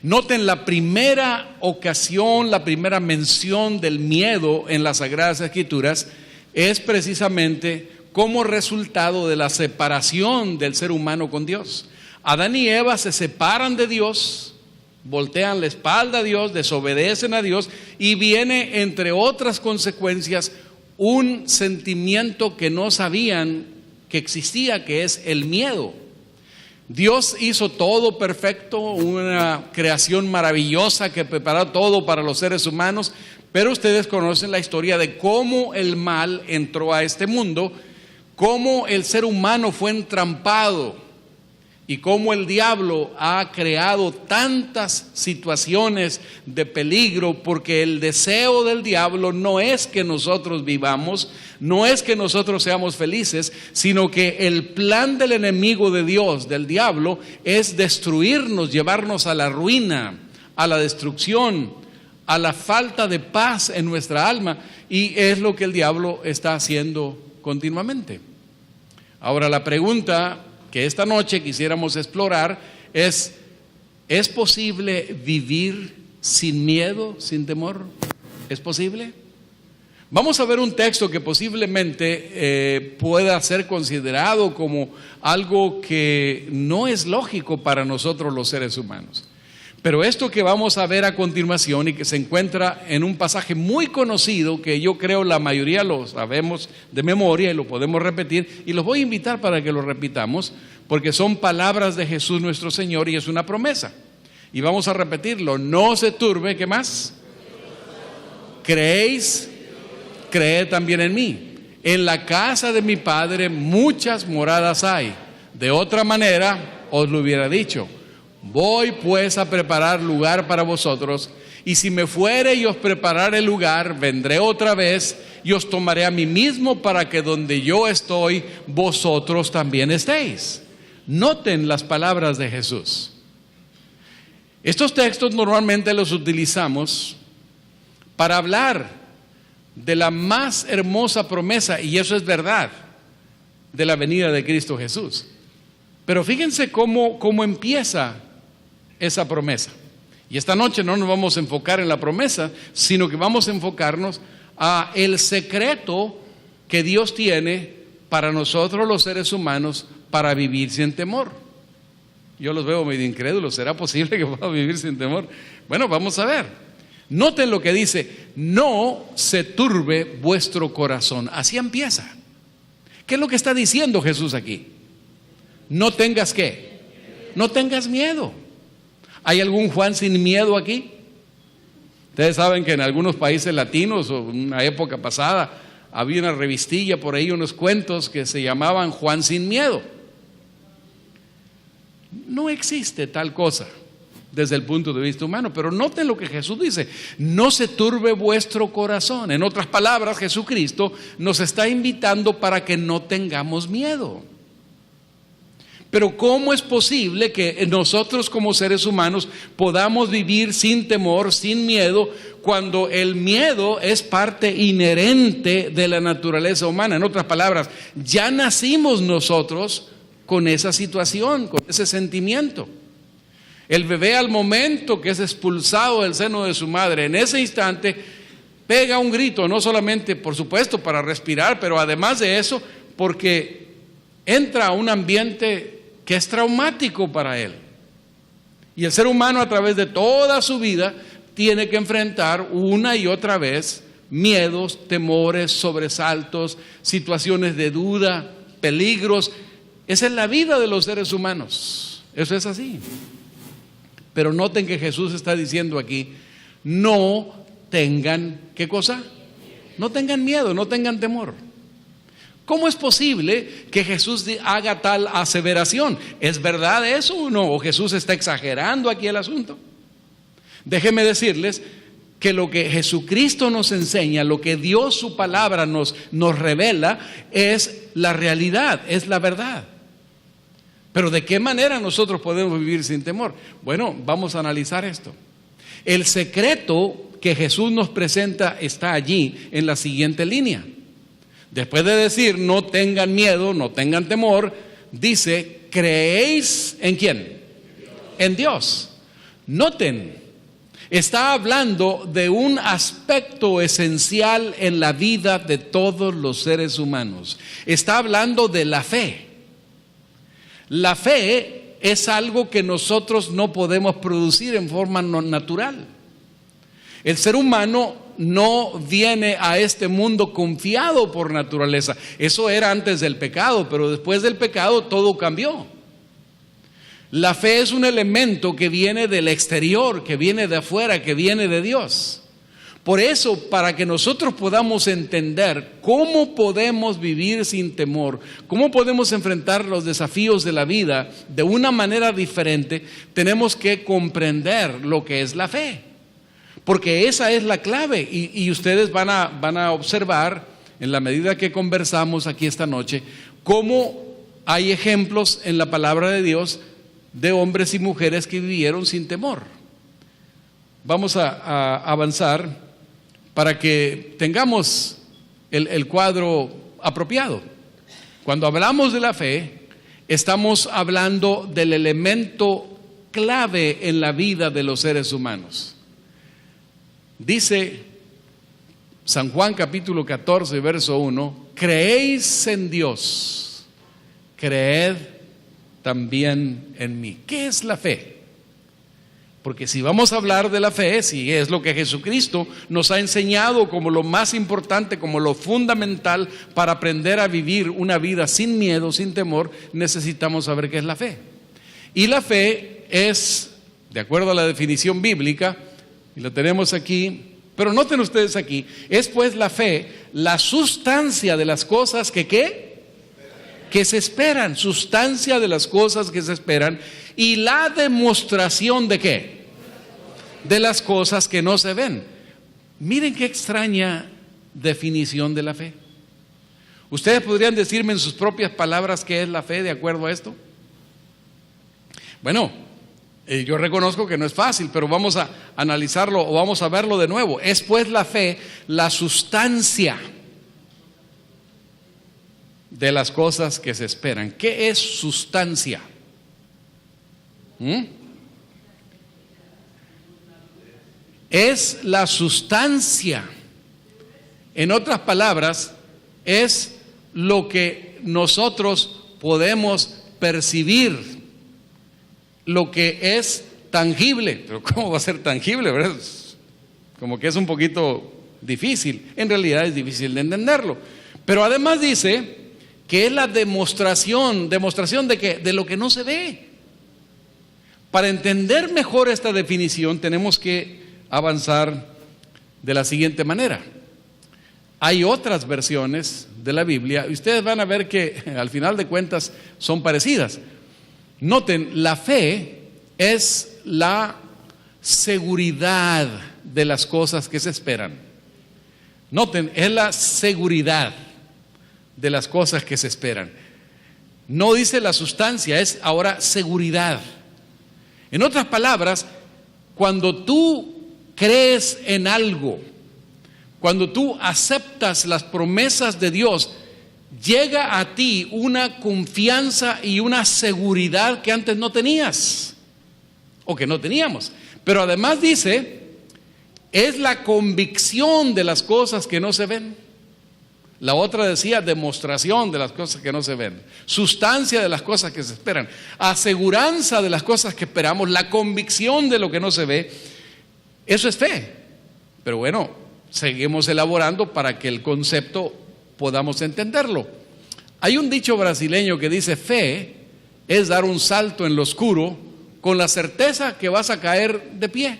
Noten la primera ocasión, la primera mención del miedo en las Sagradas Escrituras es precisamente como resultado de la separación del ser humano con Dios. Adán y Eva se separan de Dios, voltean la espalda a Dios, desobedecen a Dios, y viene, entre otras consecuencias, un sentimiento que no sabían que existía, que es el miedo. Dios hizo todo perfecto, una creación maravillosa que preparó todo para los seres humanos, pero ustedes conocen la historia de cómo el mal entró a este mundo, cómo el ser humano fue entrampado y cómo el diablo ha creado tantas situaciones de peligro, porque el deseo del diablo no es que nosotros vivamos, no es que nosotros seamos felices, sino que el plan del enemigo de Dios, del diablo, es destruirnos, llevarnos a la ruina, a la destrucción, a la falta de paz en nuestra alma, y es lo que el diablo está haciendo continuamente. Ahora, la pregunta que esta noche quisiéramos explorar ¿es posible vivir sin miedo, sin temor? ¿Es posible? Vamos a ver un texto que posiblemente pueda ser considerado como algo que no es lógico para nosotros los seres humanos. Pero esto que vamos a ver a continuación y que se encuentra en un pasaje muy conocido, que yo creo la mayoría lo sabemos de memoria y lo podemos repetir, y los voy a invitar para que lo repitamos, porque son palabras de Jesús nuestro Señor y es una promesa. Y vamos a repetirlo: no se turbe, ¿qué más? ¿Creéis? Creed también en mí. En la casa de mi Padre muchas moradas hay. De otra manera os lo hubiera dicho. Voy pues a preparar lugar para vosotros, y si me fuere y os preparare el lugar, vendré otra vez y os tomaré a mí mismo, para que donde yo estoy, vosotros también estéis. Noten las palabras de Jesús. Estos textos normalmente los utilizamos para hablar de la más hermosa promesa, y eso es verdad, de la venida de Cristo Jesús. Pero fíjense cómo empieza esa promesa. Y esta noche no nos vamos a enfocar en la promesa, sino que vamos a enfocarnos a el secreto que Dios tiene para nosotros los seres humanos para vivir sin temor. Yo los veo medio incrédulos. ¿Será posible que pueda vivir sin temor? Bueno, vamos a ver. Noten lo que dice: no se turbe vuestro corazón. Así empieza. ¿Qué es lo que está diciendo Jesús aquí? No tengas ¿qué? No tengas miedo. ¿Hay algún Juan sin miedo aquí? Ustedes saben que en algunos países latinos, o en una época pasada, había una revistilla por ahí, unos cuentos que se llamaban Juan sin miedo. No existe tal cosa desde el punto de vista humano, pero noten lo que Jesús dice: no se turbe vuestro corazón. En otras palabras, Jesucristo nos está invitando para que no tengamos miedo. Pero ¿cómo es posible que nosotros como seres humanos podamos vivir sin temor, sin miedo, cuando el miedo es parte inherente de la naturaleza humana? En otras palabras, ya nacimos nosotros con esa situación, con ese sentimiento. El bebé, al momento que es expulsado del seno de su madre, en ese instante pega un grito, no solamente, por supuesto, para respirar, pero además de eso, porque entra a un ambiente que es traumático para él. Y el ser humano, a través de toda su vida, tiene que enfrentar una y otra vez miedos, temores, sobresaltos, situaciones de duda, peligros. Esa es la vida de los seres humanos. Eso es así. Pero noten que Jesús está diciendo aquí: no tengan, ¿qué cosa? No tengan miedo, no tengan temor. ¿Cómo es posible que Jesús haga tal aseveración? ¿Es verdad eso o no? ¿O Jesús está exagerando aquí el asunto? Déjenme decirles que lo que Jesucristo nos enseña, lo que Dios, su palabra, nos revela, es la realidad, es la verdad. Pero ¿de qué manera nosotros podemos vivir sin temor? Bueno, vamos a analizar esto. El secreto que Jesús nos presenta está allí en la siguiente línea. Después de decir no tengan miedo, no tengan temor, dice: ¿creéis en quién? En Dios. Noten, está hablando de un aspecto esencial en la vida de todos los seres humanos. Está hablando de la fe. La fe es algo que nosotros no podemos producir en forma natural. El ser humano no viene a este mundo confiado por naturaleza. Eso era antes del pecado, pero después del pecado todo cambió. La fe es un elemento que viene del exterior, que viene de afuera, que viene de Dios. Por eso, para que nosotros podamos entender cómo podemos vivir sin temor, cómo podemos enfrentar los desafíos de la vida de una manera diferente, tenemos que comprender lo que es la fe. Porque esa es la clave, y ustedes van a observar, en la medida que conversamos aquí esta noche, cómo hay ejemplos en la palabra de Dios de hombres y mujeres que vivieron sin temor. Vamos a avanzar para que tengamos el cuadro apropiado. Cuando hablamos de la fe, estamos hablando del elemento clave en la vida de los seres humanos. Dice San Juan capítulo 14, verso 1, creéis en Dios, creed también en mí. ¿Qué es la fe? Porque si vamos a hablar de la fe, si es lo que Jesucristo nos ha enseñado como lo más importante, como lo fundamental para aprender a vivir una vida sin miedo, sin temor, necesitamos saber qué es la fe. Y la fe es, de acuerdo a la definición bíblica, y lo tenemos aquí, pero noten ustedes aquí, es pues la fe la sustancia de las cosas que ¿qué? Que se esperan, sustancia de las cosas que se esperan, y la demostración de ¿qué? De las cosas que no se ven. Miren qué extraña definición de la fe. ¿Ustedes podrían decirme en sus propias palabras qué es la fe de acuerdo a esto? Bueno, yo reconozco que no es fácil, pero vamos a analizarlo o vamos a verlo de nuevo. Es pues la fe la sustancia de las cosas que se esperan. ¿Qué es sustancia? Es la sustancia. En otras palabras, es lo que nosotros podemos percibir, lo que es tangible. Pero ¿cómo va a ser tangible, verdad? Como que es un poquito difícil. En realidad es difícil de entenderlo. Pero además dice que es la demostración de ¿qué? De lo que no se ve. Para entender mejor esta definición tenemos que avanzar de la siguiente manera. Hay otras versiones de la Biblia y ustedes van a ver que al final de cuentas son parecidas. Noten, la fe es la seguridad de las cosas que se esperan. Noten, es la seguridad de las cosas que se esperan. No dice la sustancia, es ahora seguridad. En otras palabras, cuando tú crees en algo, cuando tú aceptas las promesas de Dios, llega a ti una confianza y una seguridad que antes no tenías o que no teníamos. Pero además dice, es la convicción de las cosas que no se ven. La otra decía demostración de las cosas que no se ven, sustancia de las cosas que se esperan, aseguranza de las cosas que esperamos, la convicción de lo que no se ve. Eso es fe. Pero bueno, seguimos elaborando para que el concepto podamos entenderlo. Hay un dicho brasileño que dice: fe es dar un salto en lo oscuro con la certeza que vas a caer de pie.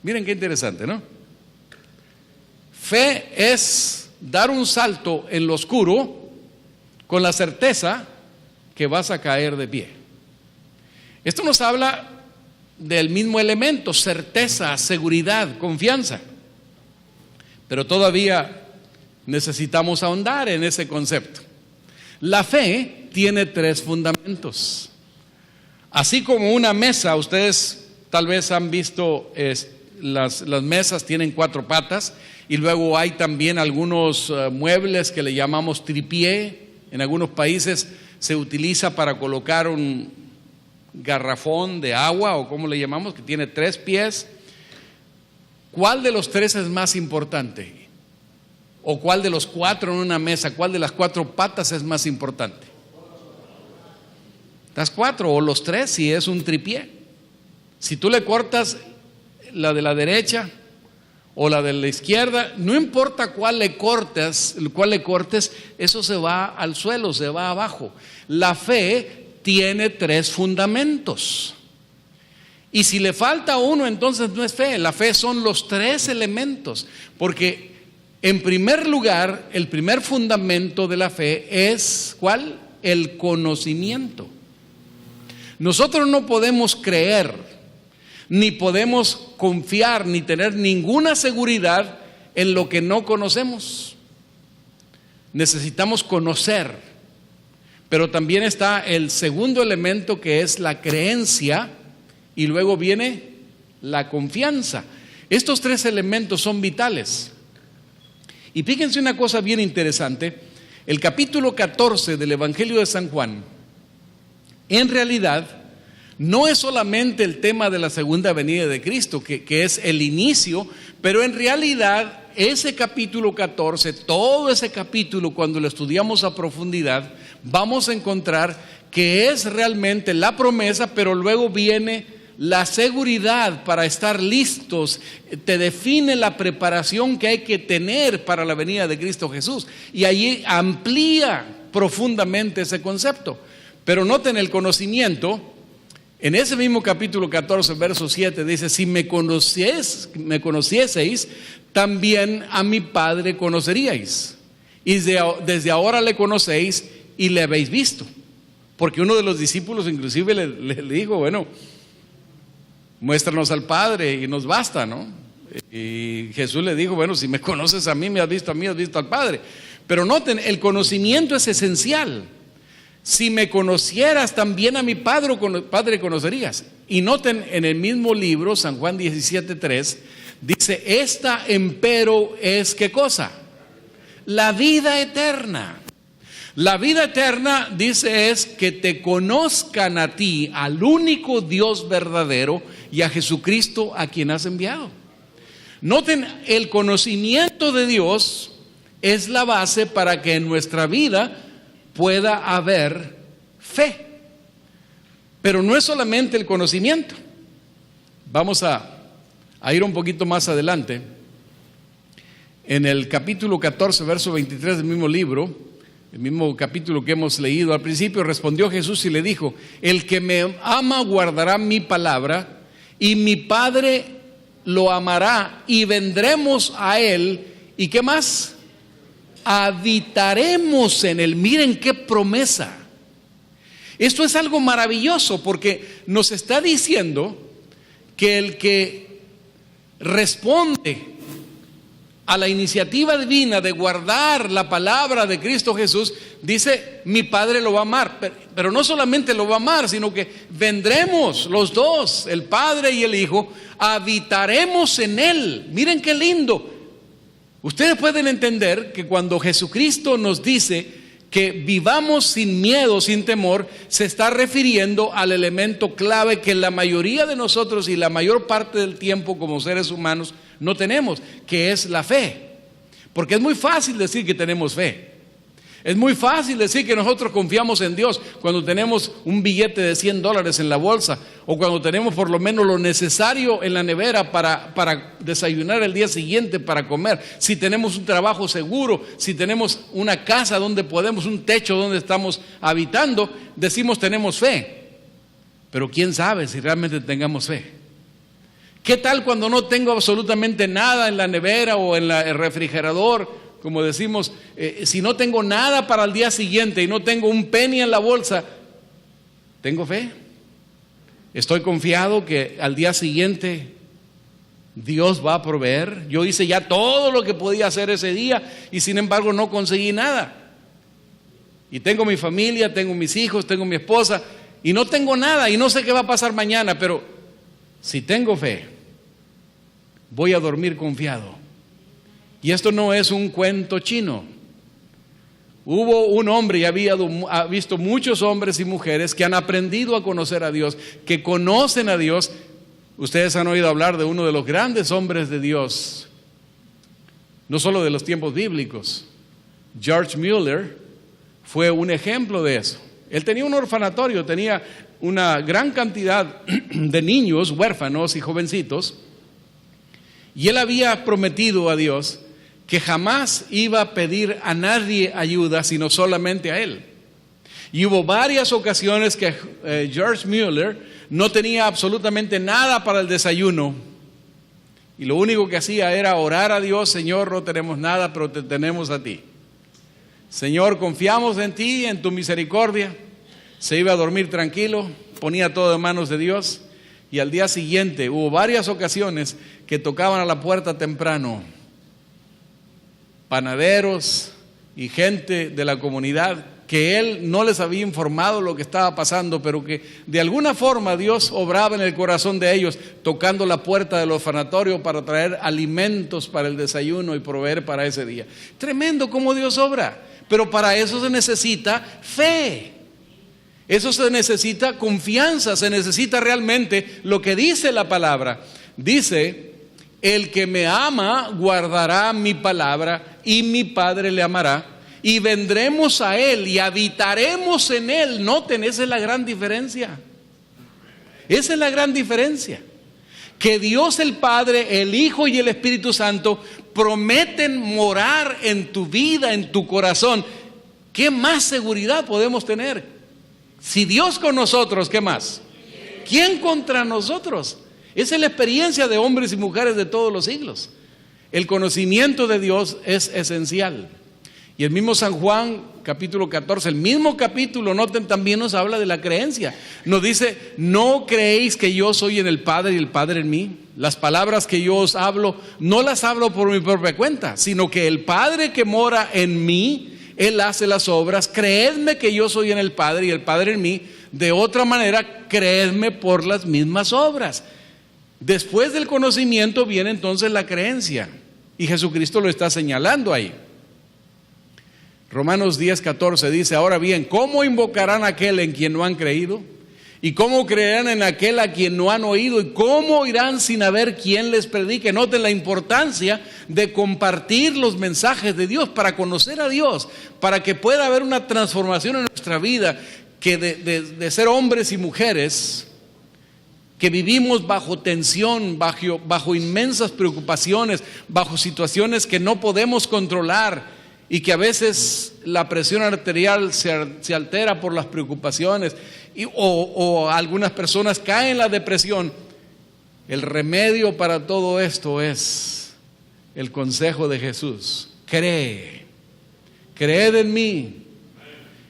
Miren qué interesante, ¿no? Fe es dar un salto en lo oscuro con la certeza que vas a caer de pie. Esto nos habla del mismo elemento: certeza, seguridad, confianza. Pero todavía necesitamos ahondar en ese concepto. La fe tiene 3 fundamentos. Así como una mesa, ustedes tal vez han visto las mesas tienen 4 patas, y luego hay también algunos muebles que le llamamos tripié. En algunos países se utiliza para colocar un garrafón de agua, o como le llamamos, que tiene 3 pies. ¿Cuál de los 3 es más importante? ¿O cuál de los 4 en una mesa? ¿Cuál de las 4 patas es más importante? Las 4 o los 3 si es un tripié. Si tú le cortas la de la derecha o la de la izquierda, no importa cuál le cortes, eso se va al suelo, se va abajo. La fe tiene 3 fundamentos. Y si le falta uno, entonces no es fe. La fe son los 3 elementos. Porque en primer lugar, el primer fundamento de la fe es ¿cuál? El conocimiento. Nosotros no podemos creer, ni podemos confiar, ni tener ninguna seguridad en lo que no conocemos. Necesitamos conocer. Pero también está el segundo elemento, que es la creencia, y luego viene la confianza. Estos 3 elementos son vitales. Y fíjense una cosa bien interesante: el capítulo 14 del Evangelio de San Juan, en realidad, no es solamente el tema de la segunda venida de Cristo, que es el inicio, pero en realidad ese capítulo 14, todo ese capítulo, cuando lo estudiamos a profundidad, vamos a encontrar que es realmente la promesa, pero luego viene la seguridad para estar listos. Te define la preparación que hay que tener para la venida de Cristo Jesús, y allí amplía profundamente ese concepto. Pero noten el conocimiento. En ese mismo capítulo 14, verso 7 dice: si me conocieseis, también a mi Padre conoceríais, y desde ahora le conocéis y le habéis visto. Porque uno de los discípulos inclusive le dijo: bueno, muéstranos al Padre y nos basta, ¿no? Y Jesús le dijo: bueno, si me conoces a mí, me has visto a mí, has visto al Padre. Pero noten, el conocimiento es esencial. Si me conocieras, también a mi Padre conocerías. Y noten, en el mismo libro, San Juan 17:3, dice: esta empero es, ¿qué cosa? La vida eterna. La vida eterna, dice, es que te conozcan a ti, al único Dios verdadero, y a Jesucristo a quien has enviado. Noten, el conocimiento de Dios es la base para que en nuestra vida pueda haber fe. Pero no es solamente el conocimiento. Vamos a ir un poquito más adelante. En el capítulo 14, verso 23 del mismo libro, el mismo capítulo que hemos leído al principio, respondió Jesús y le dijo: el que me ama guardará mi palabra, y mi Padre lo amará, y vendremos a él. ¿Y qué más? Habitaremos en él. Miren qué promesa. Esto es algo maravilloso, porque nos está diciendo que el que responde a la iniciativa divina de guardar la palabra de Cristo Jesús, dice: mi Padre lo va a amar. Pero no solamente lo va a amar, sino que vendremos los dos, el Padre y el Hijo, habitaremos en él. Miren qué lindo. Ustedes pueden entender que cuando Jesucristo nos dice que vivamos sin miedo, sin temor, se está refiriendo al elemento clave que la mayoría de nosotros y la mayor parte del tiempo como seres humanos no tenemos, que es la fe. Porque es muy fácil decir que tenemos fe. Es muy fácil decir que nosotros confiamos en Dios cuando tenemos un billete de $100 en la bolsa, o cuando tenemos por lo menos lo necesario en la nevera para desayunar el día siguiente, para comer. Si tenemos un trabajo seguro, si tenemos una casa donde podemos, un techo donde estamos habitando, decimos tenemos fe. Pero quién sabe si realmente tengamos fe. ¿Qué tal cuando no tengo absolutamente nada en la nevera o en el refrigerador? Como decimos, si no tengo nada para el día siguiente y no tengo un penny en la bolsa, ¿tengo fe? Estoy confiado que al día siguiente Dios va a proveer. Yo hice ya todo lo que podía hacer ese día y sin embargo no conseguí nada. Y tengo mi familia, tengo mis hijos, tengo mi esposa y no tengo nada y no sé qué va a pasar mañana, pero si tengo fe, voy a dormir confiado. Y esto no es un cuento chino. Hubo un hombre, y ha visto muchos hombres y mujeres que han aprendido a conocer a Dios, que conocen a Dios. Ustedes han oído hablar de uno de los grandes hombres de Dios, no solo de los tiempos bíblicos. George Mueller fue un ejemplo de eso. Él tenía un orfanatorio, tenía una gran cantidad de niños huérfanos y jovencitos, y él había prometido a Dios que jamás iba a pedir a nadie ayuda, sino solamente a él. Y hubo varias ocasiones que George Mueller no tenía absolutamente nada para el desayuno, y lo único que hacía era orar a Dios: Señor, no tenemos nada, pero te tenemos a ti. Señor, confiamos en ti, en tu misericordia. Se iba a dormir tranquilo, ponía todo en manos de Dios, y al día siguiente hubo varias ocasiones que tocaban a la puerta temprano panaderos y gente de la comunidad que él no les había informado lo que estaba pasando, pero que de alguna forma Dios obraba en el corazón de ellos, tocando la puerta del orfanatorio para traer alimentos para el desayuno y proveer para ese día. Tremendo cómo Dios obra, pero para eso se necesita fe. Eso se necesita confianza, se necesita realmente lo que dice la palabra. Dice el que me ama guardará mi palabra y mi Padre le amará y vendremos a él y habitaremos en él. Noten, esa es la gran diferencia. Esa es la gran diferencia. Que Dios el Padre, el Hijo y el Espíritu Santo prometen morar en tu vida, en tu corazón. ¿Qué más seguridad podemos tener? Si Dios con nosotros, ¿qué más? ¿Quién contra nosotros? Esa es la experiencia de hombres y mujeres de todos los siglos. El conocimiento de Dios es esencial. Y el mismo San Juan, capítulo 14, el mismo capítulo, noten, también nos habla de la creencia. Nos dice, ¿no creéis que yo soy en el Padre y el Padre en mí? Las palabras que yo os hablo, no las hablo por mi propia cuenta, sino que el Padre que mora en mí, Él hace las obras. Creedme que yo soy en el Padre y el Padre en mí. De otra manera, creedme por las mismas obras. Después del conocimiento viene entonces la creencia. Y Jesucristo lo está señalando ahí. Romanos 10:14 dice, ahora bien, ¿cómo invocarán a aquel en quien no han creído? ¿Y cómo creerán en aquel a quien no han oído? ¿Y cómo irán sin haber quien les predique? Noten la importancia de compartir los mensajes de Dios para conocer a Dios, para que pueda haber una transformación en nuestra vida, que de ser hombres y mujeres que vivimos bajo tensión, bajo inmensas preocupaciones, bajo situaciones que no podemos controlar, y que a veces la presión arterial se altera por las preocupaciones o algunas personas caen en la depresión. El remedio para todo esto es el consejo de Jesús. Creed en mí.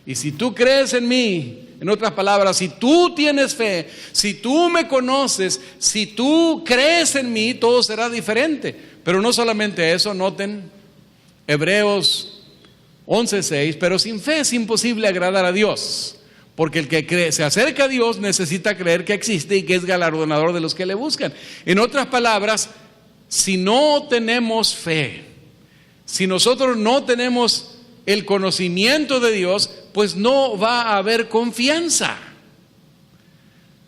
Y si tú crees en mí, en otras palabras, si tú tienes fe, si tú me conoces, si tú crees en mí, todo será diferente. Pero no solamente eso, noten Hebreos 11:6, pero sin fe es imposible agradar a Dios, porque el que cree, se acerca a Dios necesita creer que existe y que es galardonador de los que le buscan. En otras palabras, si no tenemos fe, si nosotros no tenemos el conocimiento de Dios, pues no va a haber confianza.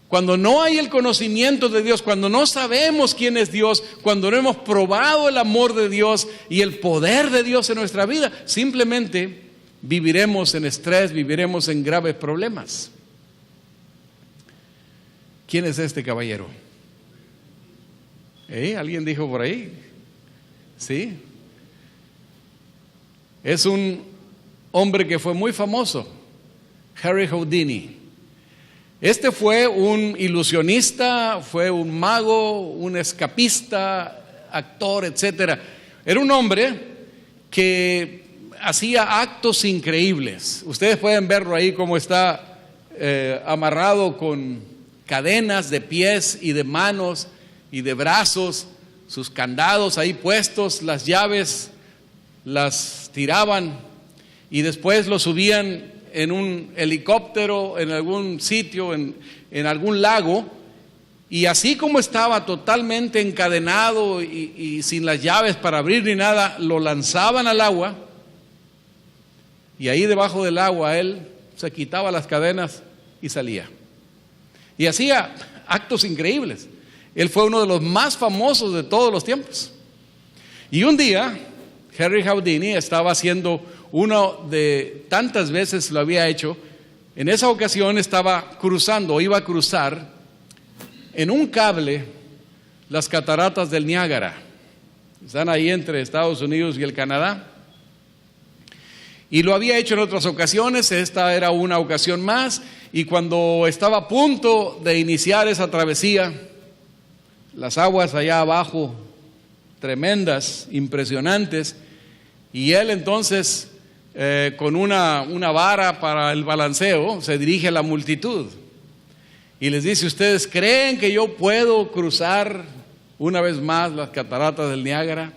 Cuando no hay el conocimiento de Dios, cuando no sabemos quién es Dios, cuando no hemos probado el amor de Dios y el poder de Dios en nuestra vida, simplemente viviremos en estrés, viviremos en graves problemas. ¿Quién es este caballero? ¿Alguien dijo por ahí? ¿Sí? Es un hombre que fue muy famoso, Harry Houdini. Este fue un ilusionista, fue un mago, un escapista, actor, etc. Era un hombre que hacía actos increíbles. Ustedes pueden verlo ahí como está amarrado con cadenas de pies y de manos y de brazos, sus candados ahí puestos, las llaves las tiraban y después lo subían en un helicóptero, en algún sitio, en algún lago, y así como estaba totalmente encadenado y sin las llaves para abrir ni nada, lo lanzaban al agua, y ahí debajo del agua él se quitaba las cadenas y salía. Y hacía actos increíbles. Él fue uno de los más famosos de todos los tiempos. Y un día, Harry Houdini estaba haciendo uno de tantas veces lo había hecho. En esa ocasión estaba cruzando, o iba a cruzar en un cable las cataratas del Niágara. Están ahí entre Estados Unidos y el Canadá. Y lo había hecho en otras ocasiones, esta era una ocasión más. Y cuando estaba a punto de iniciar esa travesía, las aguas allá abajo, tremendas, impresionantes, y él entonces con una vara para el balanceo se dirige a la multitud y les dice: ¿ustedes creen que yo puedo cruzar una vez más las cataratas del Niágara?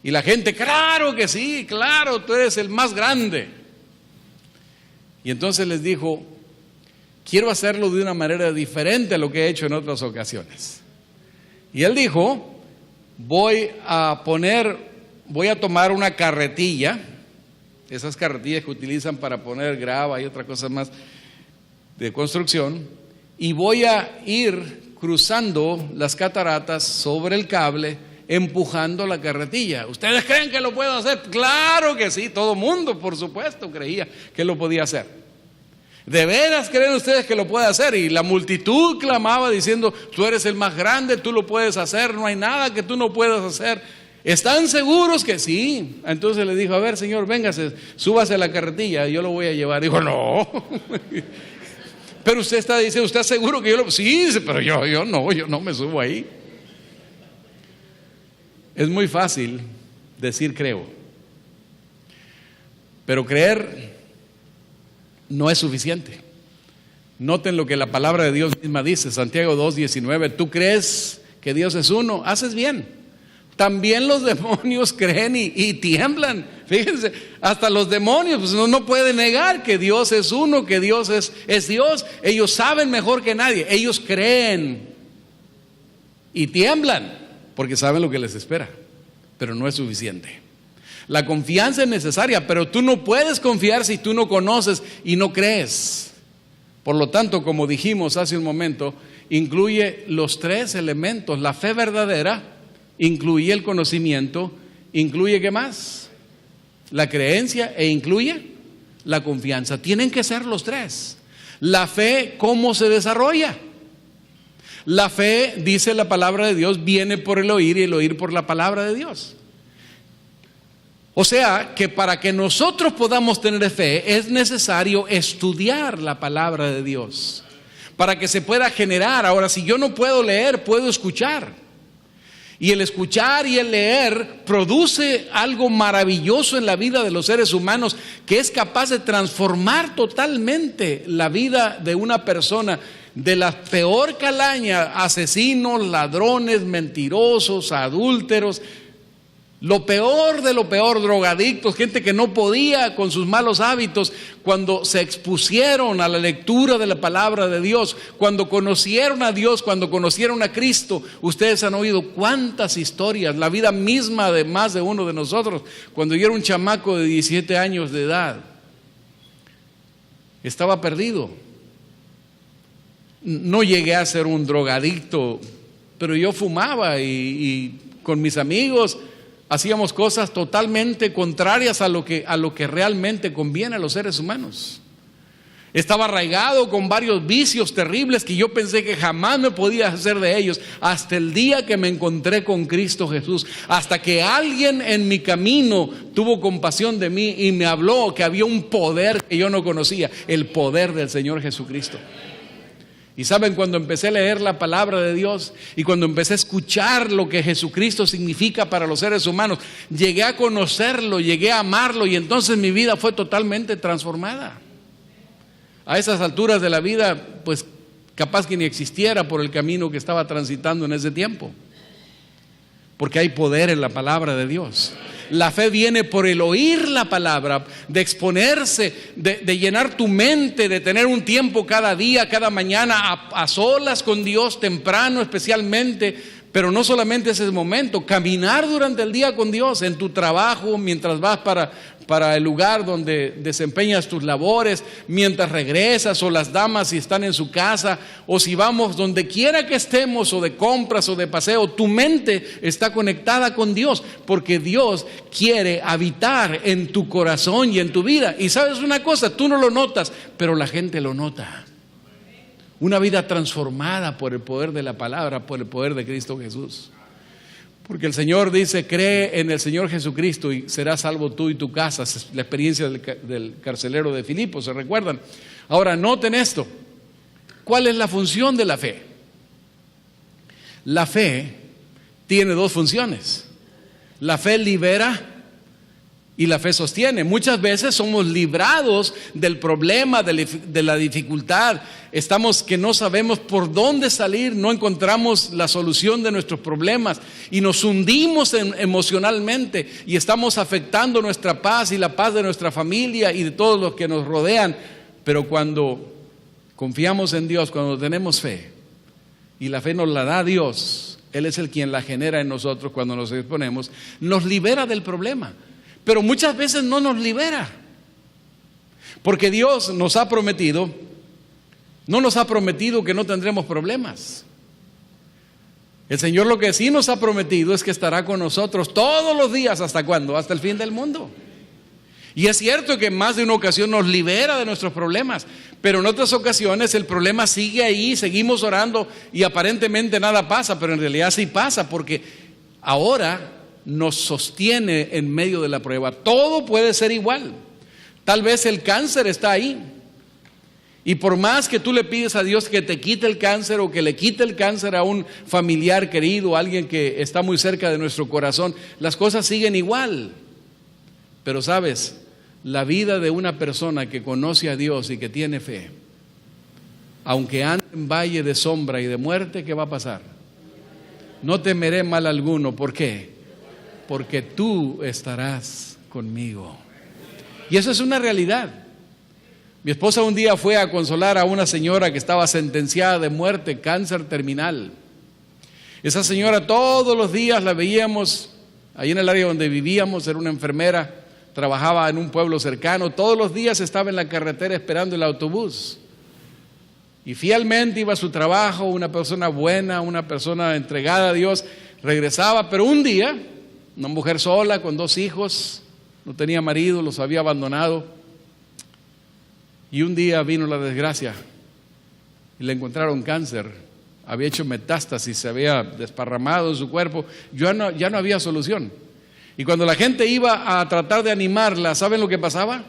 Y la gente: claro que sí, claro, tú eres el más grande. Y entonces les dijo: quiero hacerlo de una manera diferente a lo que he hecho en otras ocasiones. Y él dijo: voy a tomar una carretilla, esas carretillas que utilizan para poner grava y otra cosa más de construcción, y voy a ir cruzando las cataratas sobre el cable, empujando la carretilla. ¿Ustedes creen que lo puedo hacer? Claro que sí, todo mundo, por supuesto, creía que lo podía hacer. ¿De veras creen ustedes que lo puede hacer? Y la multitud clamaba diciendo: tú eres el más grande, tú lo puedes hacer, no hay nada que tú no puedas hacer. ¿Están seguros que sí? Entonces le dijo: a ver, señor, véngase, súbase a la carretilla, yo lo voy a llevar. Dijo: no. Pero usted está diciendo: ¿usted está seguro que yo lo...? Sí, pero yo no me subo ahí. Es muy fácil decir creo, pero creer no es suficiente. Noten lo que la palabra de Dios misma dice, Santiago 2:19: tú crees que Dios es uno, haces bien. También los demonios creen y tiemblan. Fíjense, hasta los demonios pues no pueden negar que Dios es uno, que Dios es Dios. Ellos saben mejor que nadie, ellos creen y tiemblan porque saben lo que les espera, pero no es suficiente. La confianza es necesaria, pero tú no puedes confiar si tú no conoces y no crees. Por lo tanto, como dijimos hace un momento, incluye los tres elementos. La fe verdadera incluye el conocimiento, incluye ¿qué más? La creencia e incluye la confianza. Tienen que ser los tres. La fe, ¿cómo se desarrolla? La fe, dice la palabra de Dios, viene por el oír y el oír por la palabra de Dios. O sea, que para que nosotros podamos tener fe es necesario estudiar la palabra de Dios para que se pueda generar. Ahora, si yo no puedo leer, puedo escuchar. Y el escuchar y el leer produce algo maravilloso en la vida de los seres humanos, que es capaz de transformar totalmente la vida de una persona. De la peor calaña: asesinos, ladrones, mentirosos, adúlteros, lo peor de lo peor, drogadictos, gente que no podía con sus malos hábitos. Cuando se expusieron a la lectura de la palabra de Dios, cuando conocieron a Dios, cuando conocieron a Cristo, ustedes han oído cuántas historias, la vida misma de más de uno de nosotros. Cuando yo era un chamaco de 17 años de edad, estaba perdido. No llegué a ser un drogadicto, pero yo fumaba y con mis amigos hacíamos cosas totalmente contrarias a lo que realmente conviene a los seres humanos. Estaba arraigado con varios vicios terribles que yo pensé que jamás me podía hacer de ellos, hasta el día que me encontré con Cristo Jesús, hasta que alguien en mi camino tuvo compasión de mí y me habló que había un poder que yo no conocía, el poder del Señor Jesucristo. Y saben, cuando empecé a leer la palabra de Dios y cuando empecé a escuchar lo que Jesucristo significa para los seres humanos, llegué a conocerlo, llegué a amarlo, y entonces mi vida fue totalmente transformada. A esas alturas de la vida, pues capaz que ni existiera por el camino que estaba transitando en ese tiempo, porque hay poder en la palabra de Dios. La fe viene por el oír la palabra, de exponerse, de llenar tu mente, de tener un tiempo cada día, cada mañana a solas con Dios, temprano especialmente, pero no solamente ese momento, caminar durante el día con Dios, en tu trabajo, mientras vas para el lugar donde desempeñas tus labores, mientras regresas, o las damas si están en su casa, o si vamos donde quiera que estemos, o de compras o de paseo, tu mente está conectada con Dios, porque Dios quiere habitar en tu corazón y en tu vida. Y sabes una cosa, tú no lo notas, pero la gente lo nota. Una vida transformada por el poder de la palabra, por el poder de Cristo Jesús. Porque el Señor dice: cree en el Señor Jesucristo y serás salvo tú y tu casa. Es la experiencia del carcelero de Filipos, ¿se recuerdan? Ahora, noten esto. ¿Cuál es la función de la fe? La fe tiene dos funciones. La fe libera y la fe sostiene. Muchas veces somos librados del problema, de la dificultad. Estamos que no sabemos por dónde salir, no encontramos la solución de nuestros problemas y nos hundimos emocionalmente y estamos afectando nuestra paz y la paz de nuestra familia y de todos los que nos rodean. Pero cuando confiamos en Dios, cuando tenemos fe y la fe nos la da Dios, Él es el quien la genera en nosotros cuando nos exponemos, nos libera del problema. Pero muchas veces no nos libera, porque Dios nos ha prometido, no nos ha prometido que no tendremos problemas. El Señor lo que sí nos ha prometido es que estará con nosotros todos los días. ¿Hasta cuándo? Hasta el fin del mundo. Y es cierto que en más de una ocasión nos libera de nuestros problemas, pero en otras ocasiones el problema sigue ahí, seguimos orando y aparentemente nada pasa, pero en realidad sí pasa, porque ahora nos sostiene en medio de la prueba. Todo puede ser igual. Tal vez el cáncer está ahí, y por más que tú le pides a Dios que te quite el cáncer o que le quite el cáncer a un familiar querido, a alguien que está muy cerca de nuestro corazón, las cosas siguen igual. Pero sabes, la vida de una persona que conoce a Dios y que tiene fe, aunque ande en valle de sombra y de muerte, ¿qué va a pasar? No temeré mal alguno. ¿Por qué? Porque tú estarás conmigo. Y eso es una realidad. Mi esposa un día fue a consolar a una señora que estaba sentenciada de muerte, cáncer terminal. Esa señora todos los días la veíamos ahí en el área donde vivíamos, era una enfermera, trabajaba en un pueblo cercano, todos los días estaba en la carretera esperando el autobús. Y fielmente iba a su trabajo, una persona buena, una persona entregada a Dios, regresaba, pero un día, una mujer sola con 2 hijos, no tenía marido, los había abandonado, y un día vino la desgracia y le encontraron cáncer, había hecho metástasis, se había desparramado en su cuerpo, ya no había solución. Y cuando la gente iba a tratar de animarla, ¿saben lo que pasaba?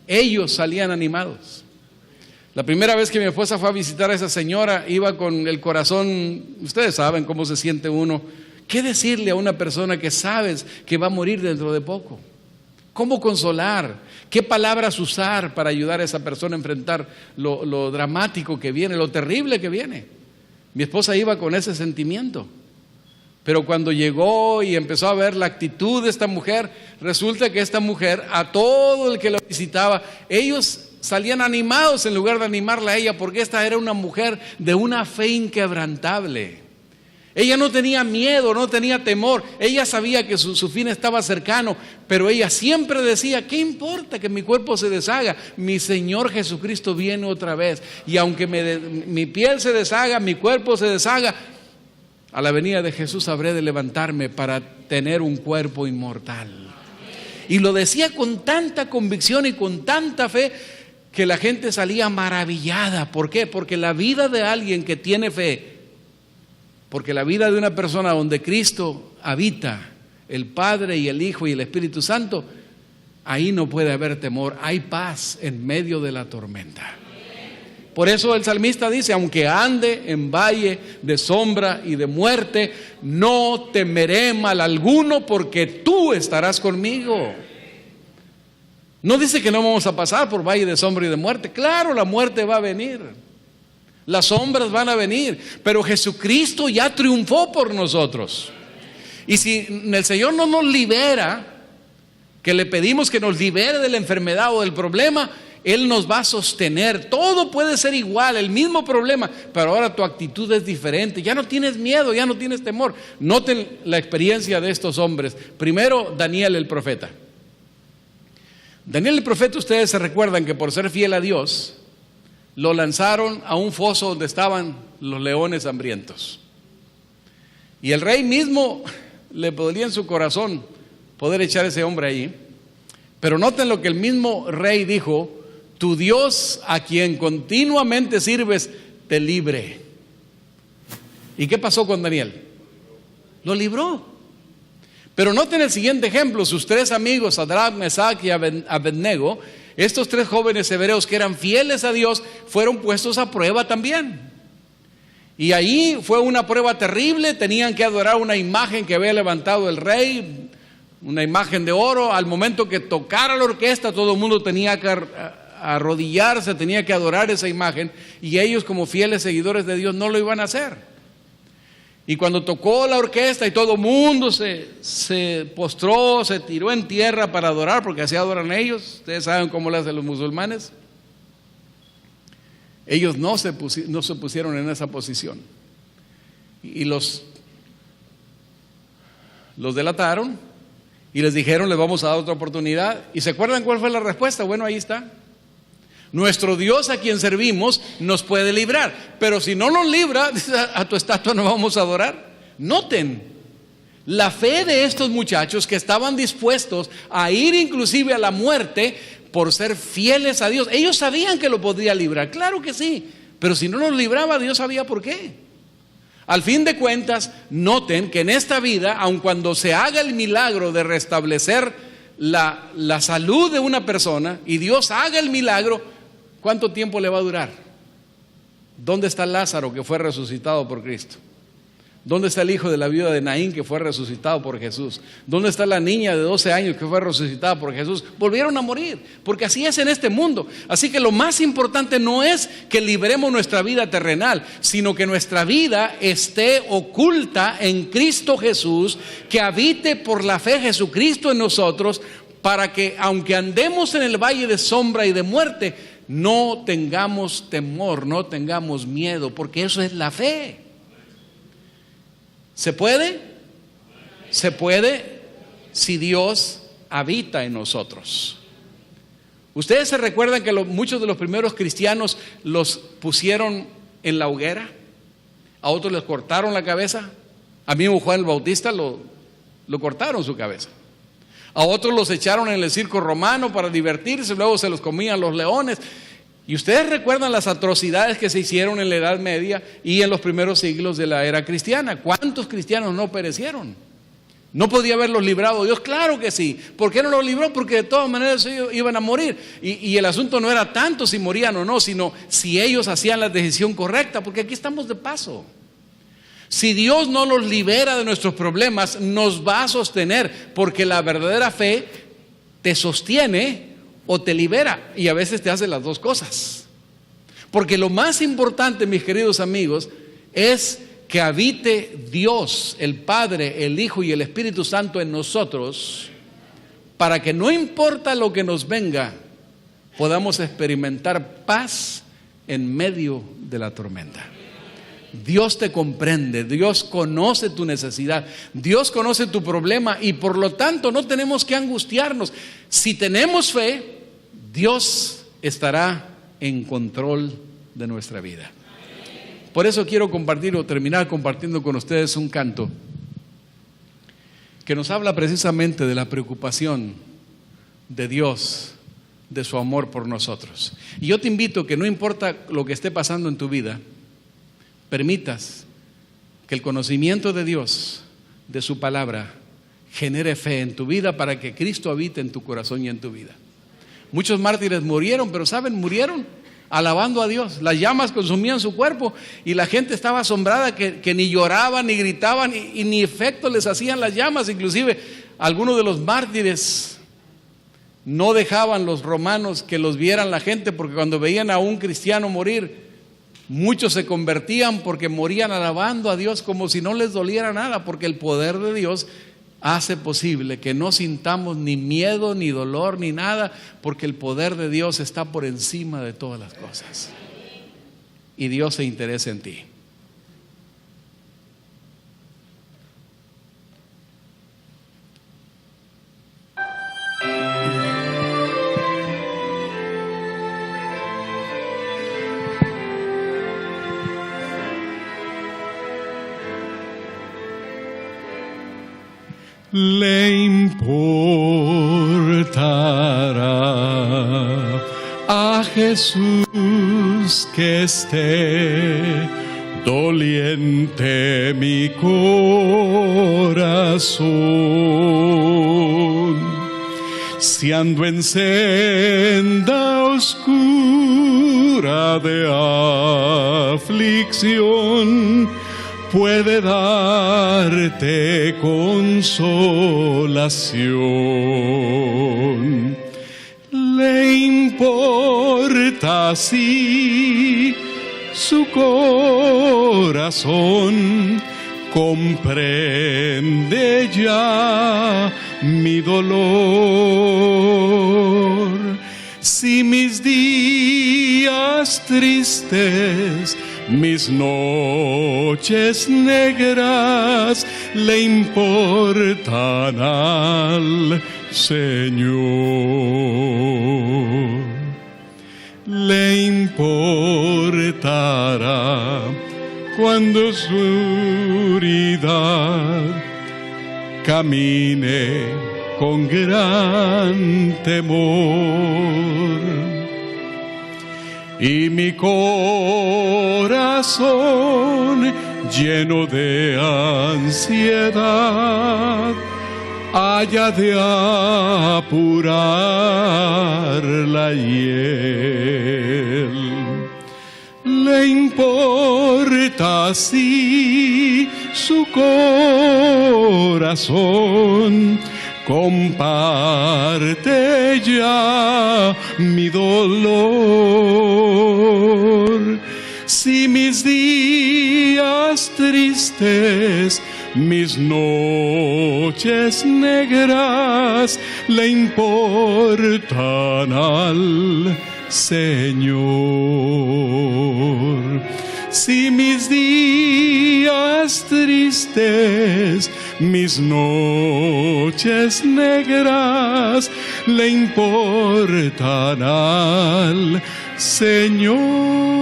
Ellos salían animados. La primera vez que mi esposa fue a visitar a esa señora, iba con el corazón, ustedes saben cómo se siente uno. ¿Qué decirle a una persona que sabes que va a morir dentro de poco? ¿Cómo consolar? ¿Qué palabras usar para ayudar a esa persona a enfrentar lo dramático que viene, lo terrible que viene? Mi esposa iba con ese sentimiento. Pero cuando llegó y empezó a ver la actitud de esta mujer, resulta que esta mujer, a todo el que la visitaba, ellos salían animados en lugar de animarla a ella, porque esta era una mujer de una fe inquebrantable. Ella no tenía miedo, no tenía temor, ella sabía que su fin estaba cercano, pero ella siempre decía, ¿qué importa que mi cuerpo se deshaga? Mi Señor Jesucristo viene otra vez, y aunque mi piel se deshaga, mi cuerpo se deshaga, a la venida de Jesús habré de levantarme para tener un cuerpo inmortal. Y lo decía con tanta convicción y con tanta fe que la gente salía maravillada. ¿Por qué? Porque la vida de alguien que tiene fe, porque la vida de una persona donde Cristo habita, el Padre y el Hijo y el Espíritu Santo, ahí no puede haber temor, hay paz en medio de la tormenta. Por eso el salmista dice, aunque ande en valle de sombra y de muerte, no temeré mal alguno porque tú estarás conmigo. No dice que no vamos a pasar por valle de sombra y de muerte. Claro, la muerte va a venir, las sombras van a venir, pero Jesucristo ya triunfó por nosotros. Y si el Señor no nos libera, que le pedimos que nos libere de la enfermedad o del problema, Él nos va a sostener. Todo puede ser igual, el mismo problema, pero ahora tu actitud es diferente. Ya no tienes miedo, ya no tienes temor. Noten la experiencia de estos hombres. Primero, Daniel el profeta. Daniel el profeta, ustedes se recuerdan que por ser fiel a Dios, lo lanzaron a un foso donde estaban los leones hambrientos. Y el rey mismo le dolía en su corazón poder echar a ese hombre ahí. Pero noten lo que el mismo rey dijo: tu Dios, a quien continuamente sirves, te libre. ¿Y qué pasó con Daniel? Lo libró. Pero noten el siguiente ejemplo: sus 3 amigos, Sadrach, Mesach y Abednego, estos 3 jóvenes hebreos que eran fieles a Dios, fueron puestos a prueba también. Y ahí fue una prueba terrible. Tenían que adorar una imagen que había levantado el rey, una imagen de oro. Al momento que tocara la orquesta, todo el mundo tenía que arrodillarse, tenía que adorar esa imagen, y ellos, como fieles seguidores de Dios, no lo iban a hacer. Y cuando tocó la orquesta y todo el mundo se postró, se tiró en tierra para adorar, porque así adoran ellos, ustedes saben cómo lo hacen los musulmanes, ellos no se pusieron en esa posición, y los delataron y les dijeron: les vamos a dar otra oportunidad. ¿Y se acuerdan cuál fue la respuesta? Bueno, ahí está. Nuestro Dios a quien servimos nos puede librar, pero si no nos libra, a tu estatua no vamos a adorar. Noten la fe de estos muchachos que estaban dispuestos a ir inclusive a la muerte por ser fieles a Dios. Ellos sabían que lo podía librar, claro que sí, pero si no los libraba, Dios sabía por qué. Al fin de cuentas, noten que en esta vida, aun cuando se haga el milagro de restablecer la salud de una persona y Dios haga el milagro, ¿cuánto tiempo le va a durar? ¿Dónde está Lázaro que fue resucitado por Cristo? ¿Dónde está el hijo de la viuda de Naín que fue resucitado por Jesús? ¿Dónde está la niña de 12 años que fue resucitada por Jesús? Volvieron a morir, porque así es en este mundo. Así que lo más importante no es que libremos nuestra vida terrenal, sino que nuestra vida esté oculta en Cristo Jesús, que habite por la fe Jesucristo en nosotros, para que aunque andemos en el valle de sombra y de muerte, no tengamos temor, no tengamos miedo, porque eso es la fe. ¿Se puede? Se puede si Dios habita en nosotros. ¿Ustedes se recuerdan que muchos de los primeros cristianos los pusieron en la hoguera? A otros les cortaron la cabeza. A mí Juan el Bautista lo cortaron su cabeza. A otros los echaron en el circo romano para divertirse, luego se los comían los leones. Y ustedes recuerdan las atrocidades que se hicieron en la Edad Media y en los primeros siglos de la era cristiana. ¿Cuántos cristianos no perecieron? ¿No podía haberlos librado Dios? Claro que sí. ¿Por qué no los libró? Porque de todas maneras ellos iban a morir. Y el asunto no era tanto si morían o no, sino si ellos hacían la decisión correcta, porque aquí estamos de paso. Si Dios no los libera de nuestros problemas, nos va a sostener, porque la verdadera fe te sostiene o te libera, y a veces te hace las dos cosas. Porque lo más importante, mis queridos amigos, es que habite Dios, el Padre, el Hijo y el Espíritu Santo en nosotros, para que no importa lo que nos venga, podamos experimentar paz en medio de la tormenta. Dios te comprende, Dios conoce tu necesidad, Dios conoce tu problema, y por lo tanto no tenemos que angustiarnos. Si tenemos fe, Dios estará en control de nuestra vida. Por eso quiero compartir o terminar compartiendo con ustedes un canto que nos habla precisamente de la preocupación de Dios, de su amor por nosotros. Y yo te invito que no importa lo que esté pasando en tu vida, permitas que el conocimiento de Dios, de su palabra, genere fe en tu vida para que Cristo habite en tu corazón y en tu vida. Muchos mártires murieron, pero ¿saben? Murieron alabando a Dios. Las llamas consumían su cuerpo y la gente estaba asombrada que ni lloraban ni gritaban y ni efecto les hacían las llamas. Inclusive algunos de los mártires no dejaban los romanos que los vieran la gente, porque cuando veían a un cristiano morir, muchos se convertían porque morían alabando a Dios como si no les doliera nada, porque el poder de Dios hace posible que no sintamos ni miedo, ni dolor, ni nada, porque el poder de Dios está por encima de todas las cosas. Y Dios se interesa en ti. Le importará a Jesús que esté doliente mi corazón. Si ando en senda oscura de aflicción, puede darte consolación. Le importa así su corazón, comprende ya mi dolor. Si mis días tristes, mis noches negras le importan al Señor, le importará cuando su oscuridad camine con gran temor. Y mi corazón lleno de ansiedad haya de apurar la hiel. Le importa si su corazón comparte ya mi dolor. Si mis días tristes, mis noches negras le importan al Señor. Si mis días tristes, mis noches negras le importan al Señor.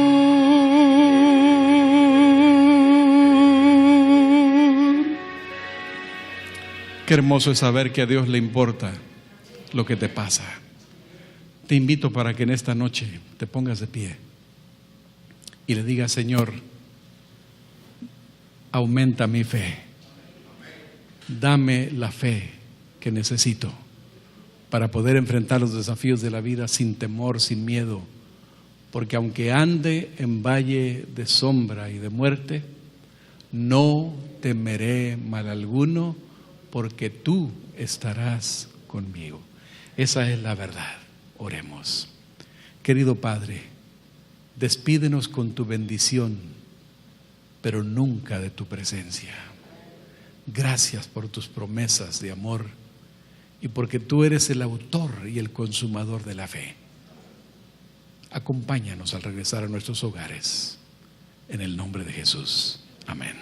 Qué hermoso es saber que a Dios le importa lo que te pasa. Te invito para que en esta noche te pongas de pie y le digas: Señor, aumenta mi fe. Dame la fe que necesito para poder enfrentar los desafíos de la vida sin temor, sin miedo. Porque aunque ande en valle de sombra y de muerte, no temeré mal alguno, porque tú estarás conmigo. Esa es la verdad. Oremos. Querido Padre, despídenos con tu bendición, pero nunca de tu presencia. Gracias por tus promesas de amor y porque tú eres el autor y el consumador de la fe. Acompáñanos al regresar a nuestros hogares. En el nombre de Jesús. Amén.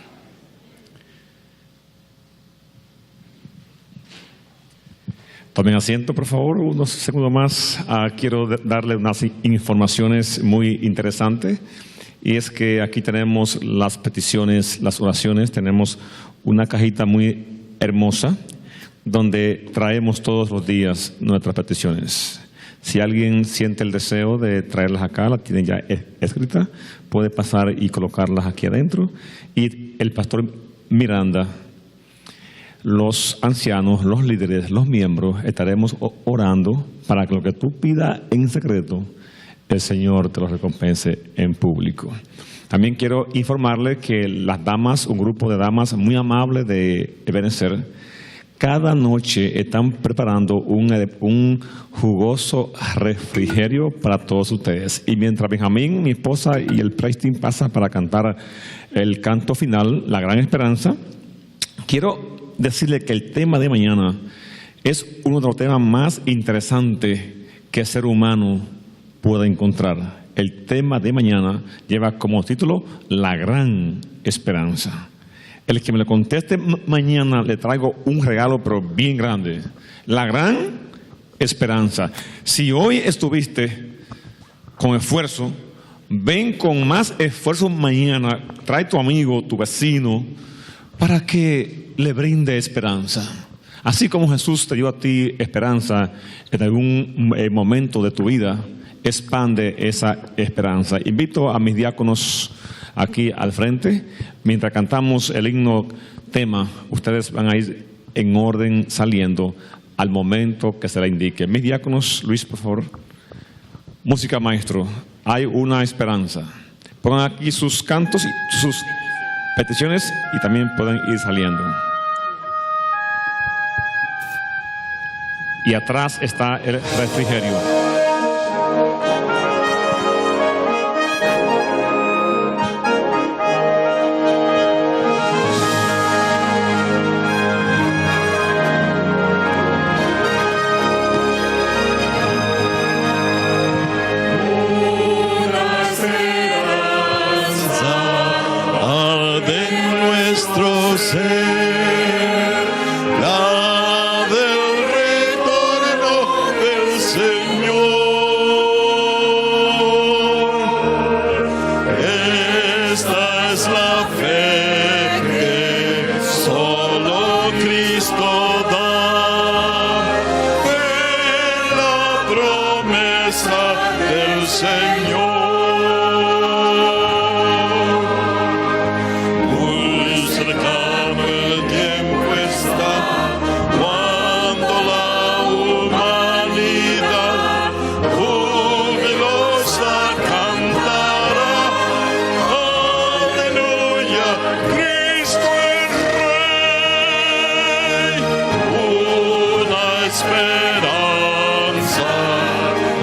Tomen asiento, por favor, unos segundos más. Quiero darle unas informaciones muy interesantes. Y es que aquí tenemos las peticiones, las oraciones. Tenemos una cajita muy hermosa donde traemos todos los días nuestras peticiones. Si alguien siente el deseo de traerlas acá, la tiene ya escrita, puede pasar y colocarlas aquí adentro. Y el pastor Miranda, los ancianos, los líderes, los miembros, estaremos orando para que lo que tú pidas en secreto, el Señor te lo recompense en público. También quiero informarle que las damas, un grupo de damas muy amables de Ebenezer, cada noche están preparando un jugoso refrigerio para todos ustedes. Y mientras Benjamín, mi esposa, y el Preston pasan para cantar el canto final, La Gran Esperanza, quiero decirle que el tema de mañana es uno de los temas más interesantes que el ser humano pueda encontrar. El tema de mañana lleva como título La Gran Esperanza. El que me lo conteste mañana le traigo un regalo, pero bien grande. La Gran Esperanza. Si hoy estuviste con esfuerzo, ven con más esfuerzo mañana. Trae tu amigo, tu vecino, para que le brinde esperanza. Así como Jesús te dio a ti esperanza en algún momento de tu vida, expande esa esperanza. Invito a mis diáconos aquí al frente. Mientras cantamos el himno tema, ustedes van a ir en orden saliendo al momento que se le indique. Mis diáconos, Luis, por favor. Música, maestro. Hay una esperanza. Pongan aquí sus cantos y sus peticiones y también pueden ir saliendo. Y atrás está el refrigerio. La del retorno del Señor. Señor. Muy cercano el tiempo está cuando la humanidad jubilosa cantará. Aleluya, Cristo es Rey. Una esperanza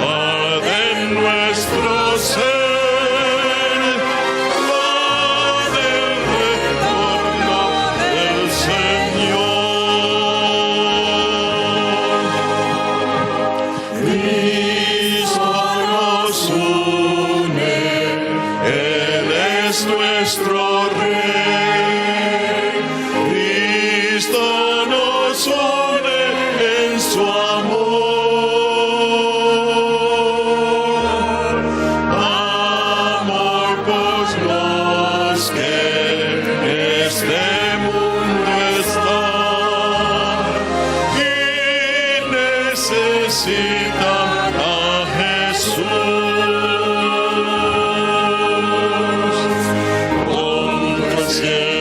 arde en nuestro ser, la del retorno del Señor. Cristo nos une, Él es nuestro Rey. Cristo nos une en su amor. Amor por los que en este mundo están y necesitan a Jesús. Contra el cielo